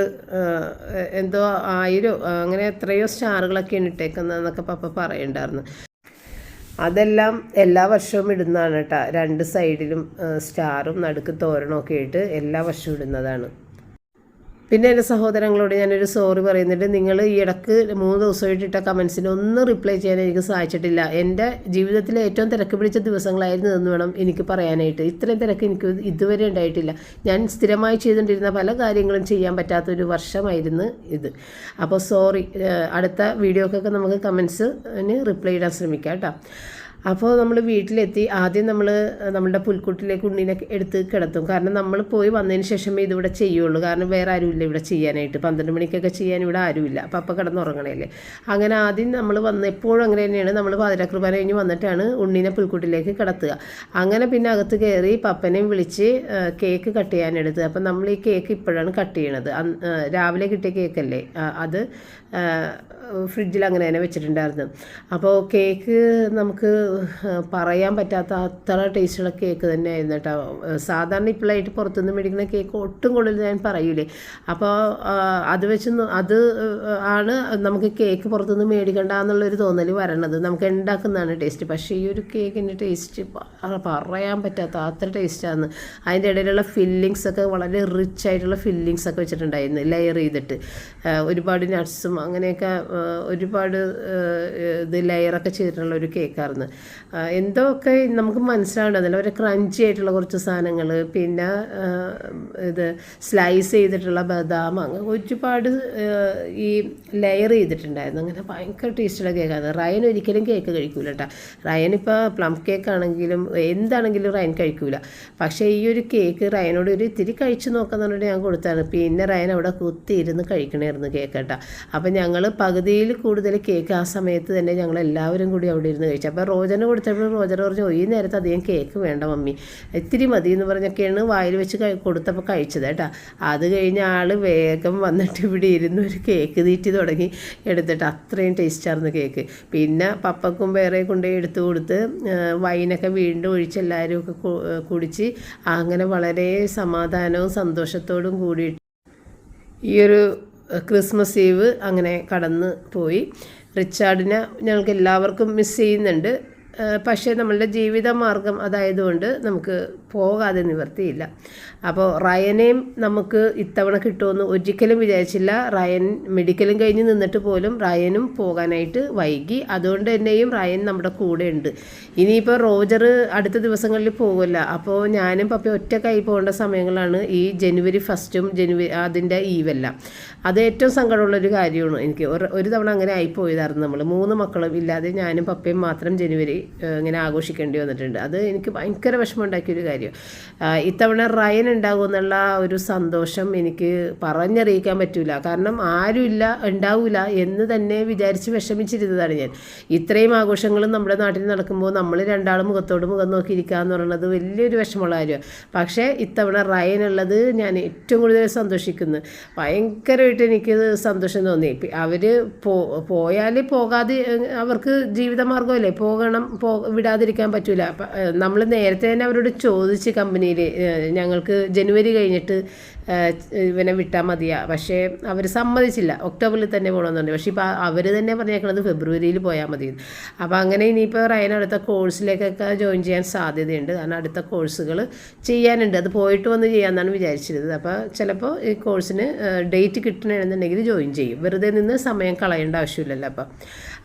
എന്തോ 1000 അങ്ങനെ എത്രയോ സ്റ്റാറുകളൊക്കെയാണ് ഇട്ടേക്കുന്നതെന്നൊക്കെ പപ്പ പറയുന്നുണ്ടായിരുന്നു. അതെല്ലാം എല്ലാ വർഷവും ഇടുന്നതാണ് കേട്ടോ. 2 സൈഡിലും സ്റ്റാറും നടുക്ക് തോരണമൊക്കെ ആയിട്ട് എല്ലാ വർഷവും ഇടുന്നതാണ്. പിന്നെ എൻ്റെ സഹോദരങ്ങളോട് ഞാനൊരു സോറി പറയുന്നുണ്ട്. നിങ്ങൾ ഈ ഇടക്ക് 3 ദിവസമായിട്ട് ഇട്ട കമൻസിന് ഒന്നും റിപ്ലൈ ചെയ്യാൻ എനിക്ക് സാധിച്ചിട്ടില്ല. എൻ്റെ ജീവിതത്തിലെ ഏറ്റവും തിരക്ക് പിടിച്ച ദിവസങ്ങളായിരുന്നു എന്ന് വേണം എനിക്ക് പറയാനായിട്ട്. ഇത്രയും തിരക്ക് എനിക്ക് ഇതുവരെ ഉണ്ടായിട്ടില്ല. ഞാൻ സ്ഥിരമായി ചെയ്തുകൊണ്ടിരുന്ന പല കാര്യങ്ങളും ചെയ്യാൻ പറ്റാത്തൊരു വർഷമായിരുന്നു ഇത്. അപ്പോൾ സോറി. അടുത്ത വീഡിയോക്കൊക്കെ നമുക്ക് കമൻസിന് റിപ്ലൈ ഇടാൻ ശ്രമിക്കാം കേട്ടോ. അപ്പോൾ നമ്മൾ വീട്ടിലെത്തി. ആദ്യം നമ്മളുടെ പുൽക്കൂട്ടിലേക്ക് ഉണ്ണീനെ എടുത്ത് കിടത്തും. കാരണം നമ്മൾ പോയി വന്നതിന് ശേഷമേ ഇതിവിടെ ചെയ്യുള്ളൂ. കാരണം വേറെ ആരുമില്ല ഇവിടെ ചെയ്യാനായിട്ട്. 12 മണിക്കൊക്കെ ചെയ്യാൻ ഇവിടെ ആരുമില്ല. അപ്പം അപ്പം കിടന്നുറങ്ങണേല്ലേ. അങ്ങനെ ആദ്യം നമ്മൾ എപ്പോഴും അങ്ങനെ തന്നെയാണ്. നമ്മൾ പാതിരാക്കുർബാന കഴിഞ്ഞ് വന്നിട്ടാണ് ഉണ്ണീനെ പുൽക്കൂട്ടിലേക്ക് കിടത്തുക. അങ്ങനെ പിന്നെ അകത്ത് കയറി പപ്പനെയും വിളിച്ച് കേക്ക് കട്ട് ചെയ്യാനെടുത്ത്. അപ്പം നമ്മൾ ഈ കേക്ക് ഇപ്പോഴാണ് കട്ട് ചെയ്യണത്. രാവിലെ കിട്ടിയ കേക്കല്ലേ, അത് ഫ്രിഡ്ജിൽ അങ്ങനെ തന്നെ വെച്ചിട്ടുണ്ടായിരുന്നു. അപ്പോൾ കേക്ക് നമുക്ക് പറയാൻ പറ്റാത്ത അത്ര ടേസ്റ്റുള്ള കേക്ക് തന്നെയായിരുന്നു കേട്ടോ. സാധാരണ ഇപ്പോഴായിട്ട് പുറത്തുനിന്ന് മേടിക്കുന്ന കേക്ക് ഒട്ടും കൊള്ളില്ല ഞാൻ പറയൂലേ. അപ്പോൾ അത് വെച്ച് അത് ആണ് നമുക്ക് കേക്ക് പുറത്തുനിന്ന് മേടിക്കണ്ട എന്നുള്ളൊരു തോന്നൽ വരണത്. നമുക്ക് ഉണ്ടാക്കുന്നതാണ് ടേസ്റ്റ്. പക്ഷേ ഈ ഒരു കേക്കിൻ്റെ ടേസ്റ്റ് പറയാൻ പറ്റാത്ത അത്ര ടേസ്റ്റാണ്. അതിൻ്റെ ഇടയിലുള്ള ഫില്ലിങ്സൊക്കെ വളരെ റിച്ച് ആയിട്ടുള്ള ഫില്ലിങ്സൊക്കെ വെച്ചിട്ടുണ്ടായിരുന്നു, ലെയർ ചെയ്തിട്ട് ഒരുപാട് നട്ട്സും അങ്ങനെയൊക്കെ ഒരുപാട് ഇത് ലെയറൊക്കെ ചെയ്തിട്ടുള്ള ഒരു കേക്കായിരുന്നു. എന്തൊക്കെ നമുക്ക് മനസ്സിലാവേണ്ടതില്ല. ഒരു ക്രഞ്ചി ആയിട്ടുള്ള കുറച്ച് സാധനങ്ങൾ, പിന്നെ ഇത് സ്ലൈസ് ചെയ്തിട്ടുള്ള ബദാം, അങ്ങനെ ഒരുപാട് ഈ ലെയർ ചെയ്തിട്ടുണ്ടായിരുന്നു. അങ്ങനെ ഭയങ്കര ടേസ്റ്റുള്ള കേക്കാണ്. റയൻ ഒരിക്കലും കേക്ക് കഴിക്കൂല കേട്ടോ. റയൻ ഇപ്പോൾ പ്ലം കേക്ക് ആണെങ്കിലും എന്താണെങ്കിലും റയൻ കഴിക്കൂല. പക്ഷേ ഈ ഒരു കേക്ക് റയനോട് ഒരു ഇത്തിരി കഴിച്ച് നോക്കാന്ന് പറഞ്ഞിട്ട് ഞാൻ കൊടുത്താണ്. പിന്നെ റയൻ അവിടെ കുത്തിയിരുന്ന് കഴിക്കണമായിരുന്നു കേക്ക് കേട്ടോ. അപ്പം ഞങ്ങൾ പകുതിയിൽ കൂടുതൽ കേക്ക് ആ സമയത്ത് തന്നെ ഞങ്ങൾ എല്ലാവരും കൂടി അവിടെ ഇരുന്ന് കഴിച്ചു. അപ്പോൾ റോജന് കൊടുത്തപ്പോൾ റോജർ പറഞ്ഞു, ഈ നേരത്തെ അധികം കേക്ക് വേണ്ട മമ്മി, ഇത്തിരി മതി എന്ന് പറഞ്ഞൊക്കെയാണ് വായിൽ വെച്ച് കൊടുത്തപ്പോൾ കഴിച്ചത് കേട്ടോ. അത് കഴിഞ്ഞ ആൾ വേഗം വന്നിട്ട് ഇവിടെ ഇരുന്ന് ഒരു കേക്ക് തീറ്റി തുടങ്ങി എടുത്തിട്ട്. അത്രയും ടേസ്റ്റായിരുന്നു കേക്ക്. പിന്നെ പപ്പക്കും വേറെ കൊണ്ടുപോയി എടുത്തു കൊടുത്ത് വൈനൊക്കെ വീണ്ടും ഒഴിച്ച് എല്ലാവരും ഒക്കെ കുടിച്ച് അങ്ങനെ വളരെ സമാധാനവും സന്തോഷത്തോടും കൂടിയിട്ട് ഈ ഒരു ക്രിസ്മസ് ഈവ് അങ്ങനെ കടന്നു പോയി. റിച്ചാർഡിനെ ഞങ്ങൾക്ക് എല്ലാവർക്കും മിസ് ചെയ്യുന്നുണ്ട്. പക്ഷേ നമ്മളുടെ ജീവിത മാർഗം അതായതുകൊണ്ട് നമുക്ക് പോകാതെ നിവർത്തിയില്ല. അപ്പോൾ റയനെയും നമുക്ക് ഇത്തവണ കിട്ടുമെന്ന് ഒരിക്കലും വിചാരിച്ചില്ല. റയൻ മെഡിക്കലും കഴിഞ്ഞ് നിന്നിട്ട് പോലും റയനും പോകാനായിട്ട് വൈകി. അതുകൊണ്ട് തന്നെയും റയൻ നമ്മുടെ കൂടെ ഉണ്ട്. ഇനിയിപ്പോൾ റോജർ അടുത്ത ദിവസങ്ങളിൽ പോകില്ല. അപ്പോൾ ഞാനും പപ്പയും ഒറ്റക്കായി പോകേണ്ട സമയങ്ങളാണ് ഈ ജനുവരി 1 ജനുവരി അതിൻ്റെ ഈവെല്ലാം. അത് ഏറ്റവും സങ്കടമുള്ളൊരു കാര്യമാണ് എനിക്ക്. ഒരു തവണ അങ്ങനെ ആയിപ്പോയതായിരുന്നു. നമ്മൾ 3 മക്കളും ഇല്ലാതെ ഞാനും പപ്പയും മാത്രം ജനുവരി ഇങ്ങനെ ആഘോഷിക്കേണ്ടി വന്നിട്ടുണ്ട്. അത് എനിക്ക് ഭയങ്കര വിഷമമുണ്ടാക്കിയൊരു കാര്യം. ഇത്തവണ റയൻ ഉണ്ടാകുമെന്നുള്ള ഒരു സന്തോഷം എനിക്ക് പറഞ്ഞറിയിക്കാൻ പറ്റില്ല. കാരണം ആരുമില്ല, ഉണ്ടാവില്ല എന്ന് തന്നെ വിചാരിച്ച് വിഷമിച്ചിരുന്നതാണ് ഞാൻ. ഇത്രയും ആഘോഷങ്ങളും നമ്മുടെ നാട്ടിൽ നടക്കുമ്പോൾ നമ്മൾ രണ്ടാളും മുഖത്തോട് മുഖം നോക്കിയിരിക്കുക എന്ന് പറയുന്നത് വലിയൊരു വിഷമമുള്ള കാര്യമാണ്. പക്ഷേ ഇത്തവണ റയൻ ഉള്ളത് ഞാൻ ഏറ്റവും കൂടുതൽ സന്തോഷിക്കുന്നു. ഭയങ്കരമായിട്ട് എനിക്ക് സന്തോഷം തോന്നി. അവർ പോയാൽ പോകാതെ അവർക്ക് ജീവിതമാർഗ്ഗമല്ലേ, വിടാതിരിക്കാൻ പറ്റില്ല. നമ്മൾ നേരത്തെ തന്നെ അവരോട് ചോദിച്ച് കമ്പനിയിൽ ഞങ്ങൾക്ക് ജനുവരി കഴിഞ്ഞിട്ട് ഇവനെ വിട്ടാൽ മതിയാ. പക്ഷേ അവർ സമ്മതിച്ചില്ല, ഒക്ടോബറിൽ തന്നെ പോകണമെന്നുണ്ട്. പക്ഷേ ഇപ്പോൾ അവർ തന്നെ പറഞ്ഞേക്കണത് ഫെബ്രുവരിയിൽ പോയാൽ മതി. അപ്പോൾ അങ്ങനെ ഇനിയിപ്പോൾ റയൻ അടുത്ത കോഴ്സിലേക്കൊക്കെ ജോയിൻ ചെയ്യാൻ സാധ്യതയുണ്ട്. കാരണം അടുത്ത കോഴ്സുകൾ ചെയ്യാനുണ്ട്. അത് പോയിട്ട് വന്ന് ചെയ്യാമെന്നാണ് വിചാരിച്ചിരുന്നത്. അപ്പോൾ ചിലപ്പോൾ ഈ കോഴ്സിന് ഡേറ്റ് കിട്ടണമെന്നുണ്ടെങ്കിൽ ജോയിൻ ചെയ്യും. വെറുതെ നിന്ന് സമയം കളയേണ്ട ആവശ്യമില്ലല്ലോ.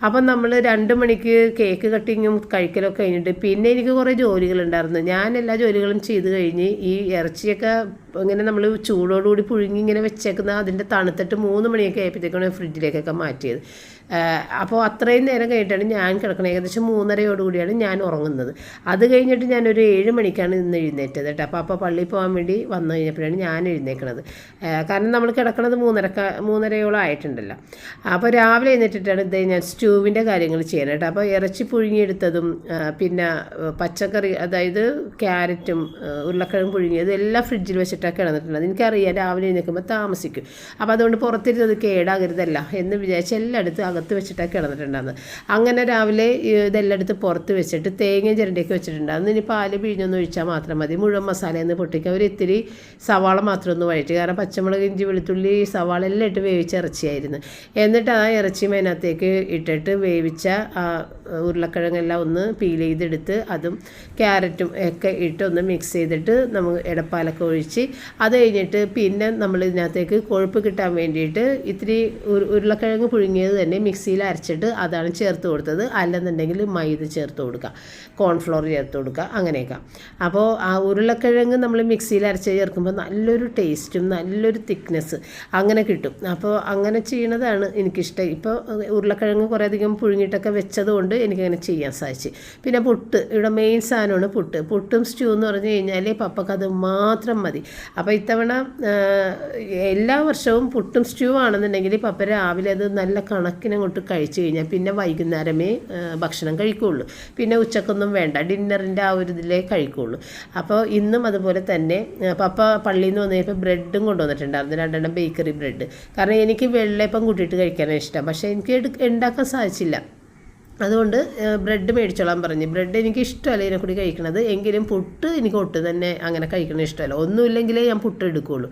അപ്പം നമ്മൾ 2 മണിക്ക് കേക്ക് കട്ടിങ്ങും കഴിക്കലൊക്കെ കഴിഞ്ഞിട്ട് പിന്നെ എനിക്ക് കുറേ ജോലികളുണ്ടായിരുന്നു. ഞാൻ എല്ലാ ജോലികളും ചെയ്ത് കഴിഞ്ഞ് ഈ ഇറച്ചിയൊക്കെ ഇങ്ങനെ നമ്മൾ ചൂടോടുകൂടി പുഴുങ്ങി ഇങ്ങനെ വെച്ചേക്കുന്ന അതിൻ്റെ തണുത്തിട്ട് 3 മണിയൊക്കെ ആയപ്പോഴത്തേക്കാണ് ഫ്രിഡ്ജിലേക്കൊക്കെ മാറ്റിയത്. അപ്പോൾ അത്രയും നേരം കഴിഞ്ഞിട്ടാണ് ഞാൻ കിടക്കുന്നത്. ഏകദേശം 3:30 ഞാൻ ഉറങ്ങുന്നത്. അത് കഴിഞ്ഞിട്ട് ഞാനൊരു 7 മണിക്കാണ് ഇന്ന് എഴുന്നേറ്റത് കേട്ടോ. അപ്പോൾ പള്ളിയിൽ പോകാൻ വേണ്ടി വന്നു കഴിഞ്ഞപ്പോഴാണ് ഞാൻ എഴുന്നേക്കണത്. കാരണം നമ്മൾ കിടക്കണത് 3:30 ആയിട്ടുണ്ടല്ലോ. അപ്പോൾ രാവിലെ എഴുന്നേറ്റിട്ടാണ് ഞാൻ സ്റ്റൂവിൻ്റെ കാര്യങ്ങൾ ചെയ്യണം കേട്ടോ. അപ്പോൾ ഇറച്ചി പുഴുങ്ങിയെടുത്തതും പിന്നെ പച്ചക്കറി, അതായത് ക്യാരറ്റും ഉരുളക്കിഴങ്ങ് പുഴുങ്ങിയത് എല്ലാം ഫ്രിഡ്ജിൽ വെച്ചിട്ടാണ് കിടന്നിട്ടുള്ളത്. എനിക്കറിയാം രാവിലെ എഴുന്നേൽക്കുമ്പോൾ താമസിക്കും. അപ്പോൾ അതുകൊണ്ട് പുറത്തിരുന്നത് കേടാകരുതല്ല എന്ന് വിചാരിച്ച് എല്ലായിടത്തും അകത്ത് വെച്ചിട്ടാണ് കിടന്നിട്ടുണ്ടാകുന്നത്. അങ്ങനെ രാവിലെ ഇതെല്ലാം എടുത്ത് പുറത്ത് വെച്ചിട്ട് തേങ്ങ ചിരണ്ടിയൊക്കെ വെച്ചിട്ടുണ്ടാകുന്നു. ഇനി പാല് പിഴിഞ്ഞൊന്ന് ഒഴിച്ചാൽ മാത്രം മതി. മുഴുവൻ മസാലയൊന്ന് പൊട്ടിക്കുക. ഒരു ഇത്തിരി സവാള മാത്രം ഒന്ന് വഴറ്റി. കാരണം പച്ചമുളക്, ഇഞ്ചി, വെളുത്തുള്ളി, സവാള എല്ലാം ഇട്ട് വേവിച്ച ഇറച്ചിയായിരുന്നു. എന്നിട്ട് ആ ഇറച്ചി അതിനകത്തേക്ക് ഇട്ടിട്ട് വേവിച്ച ഉരുളക്കിഴങ്ങെല്ലാം ഒന്ന് പീൽ ചെയ്തെടുത്ത് അതും ക്യാരറ്റും ഒക്കെ ഇട്ട് ഒന്ന് മിക്സ് ചെയ്തിട്ട് നമുക്ക് ഇടപ്പാലൊക്കെ ഒഴിച്ച് അത് കഴിഞ്ഞിട്ട് പിന്നെ നമ്മൾ ഇതിനകത്തേക്ക് കൊഴുപ്പ് കിട്ടാൻ വേണ്ടിയിട്ട് ഇത്തിരി ഉരുളക്കിഴങ്ങ് പുഴുങ്ങിയത് തന്നെ മിക്സിയിൽ അരച്ചിട്ട് അതാണ് ചേർത്ത് കൊടുത്തത്. അല്ലെന്നുണ്ടെങ്കിൽ മൈദ ചേർത്ത് കൊടുക്കുക, കോൺഫ്ലോർ ചേർത്ത് കൊടുക്കുക, അങ്ങനെയൊക്കെ. അപ്പോൾ ആ ഉരുളക്കിഴങ്ങ് നമ്മൾ മിക്സിയിൽ അരച്ച് ചേർക്കുമ്പോൾ നല്ലൊരു ടേസ്റ്റും നല്ലൊരു തിക്നെസ് അങ്ങനെ കിട്ടും. അപ്പോൾ അങ്ങനെ ചെയ്യണതാണ് എനിക്കിഷ്ടം. ഇപ്പോൾ ഉരുളക്കിഴങ്ങ് കുറേ അധികം പുഴുങ്ങിയിട്ടൊക്കെ വെച്ചതുകൊണ്ട് എനിക്കങ്ങനെ ചെയ്യാൻ സാധിച്ചു. പിന്നെ പുട്ട്, ഇവിടെ മെയിൻ സാധനമാണ് പുട്ടും സ്റ്റൂ എന്ന് പറഞ്ഞു കഴിഞ്ഞാൽ പപ്പക്കത് മാത്രം മതി. അപ്പോൾ ഇത്തവണ എല്ലാ വർഷവും പുട്ടും സ്റ്റൂ ആണെന്നുണ്ടെങ്കിൽ പപ്പ രാവിലെ അത് നല്ല കണക്കിനങ്ങോട്ട് കഴിച്ചു കഴിഞ്ഞാൽ പിന്നെ വൈകുന്നേരമേ ഭക്ഷണം കഴിക്കുകയുള്ളൂ. പിന്നെ ഉച്ചക്കൊന്നും വേണ്ട, ഡിന്നറിൻ്റെ ആ ഒരു ഇതിലേ കഴിക്കുകയുള്ളൂ. അപ്പോൾ ഇന്നും അതുപോലെ തന്നെ പപ്പ പള്ളിയിൽ നിന്ന് വന്നപ്പോൾ ബ്രെഡും കൊണ്ടുവന്നിട്ടുണ്ടായിരുന്നു, 2 ബേക്കറി ബ്രെഡ്. കാരണം എനിക്ക് വെള്ളയപ്പം കൂട്ടിയിട്ട് കഴിക്കാനാണ് ഇഷ്ടം. പക്ഷേ എനിക്ക് ഉണ്ടാക്കാൻ സാധിച്ചില്ല. അതുകൊണ്ട് ബ്രെഡ് മേടിച്ചോളാൻ പറഞ്ഞു. ബ്രെഡ് എനിക്ക് ഇഷ്ടമല്ല ഇതിനെക്കൂടി കഴിക്കണത്, എങ്കിലും പുട്ട് എനിക്ക് ഒട്ടും തന്നെ അങ്ങനെ കഴിക്കണത് ഇഷ്ടമല്ല. ഒന്നുമില്ലെങ്കിലേ ഞാൻ പുട്ട് എടുക്കുകയുള്ളൂ.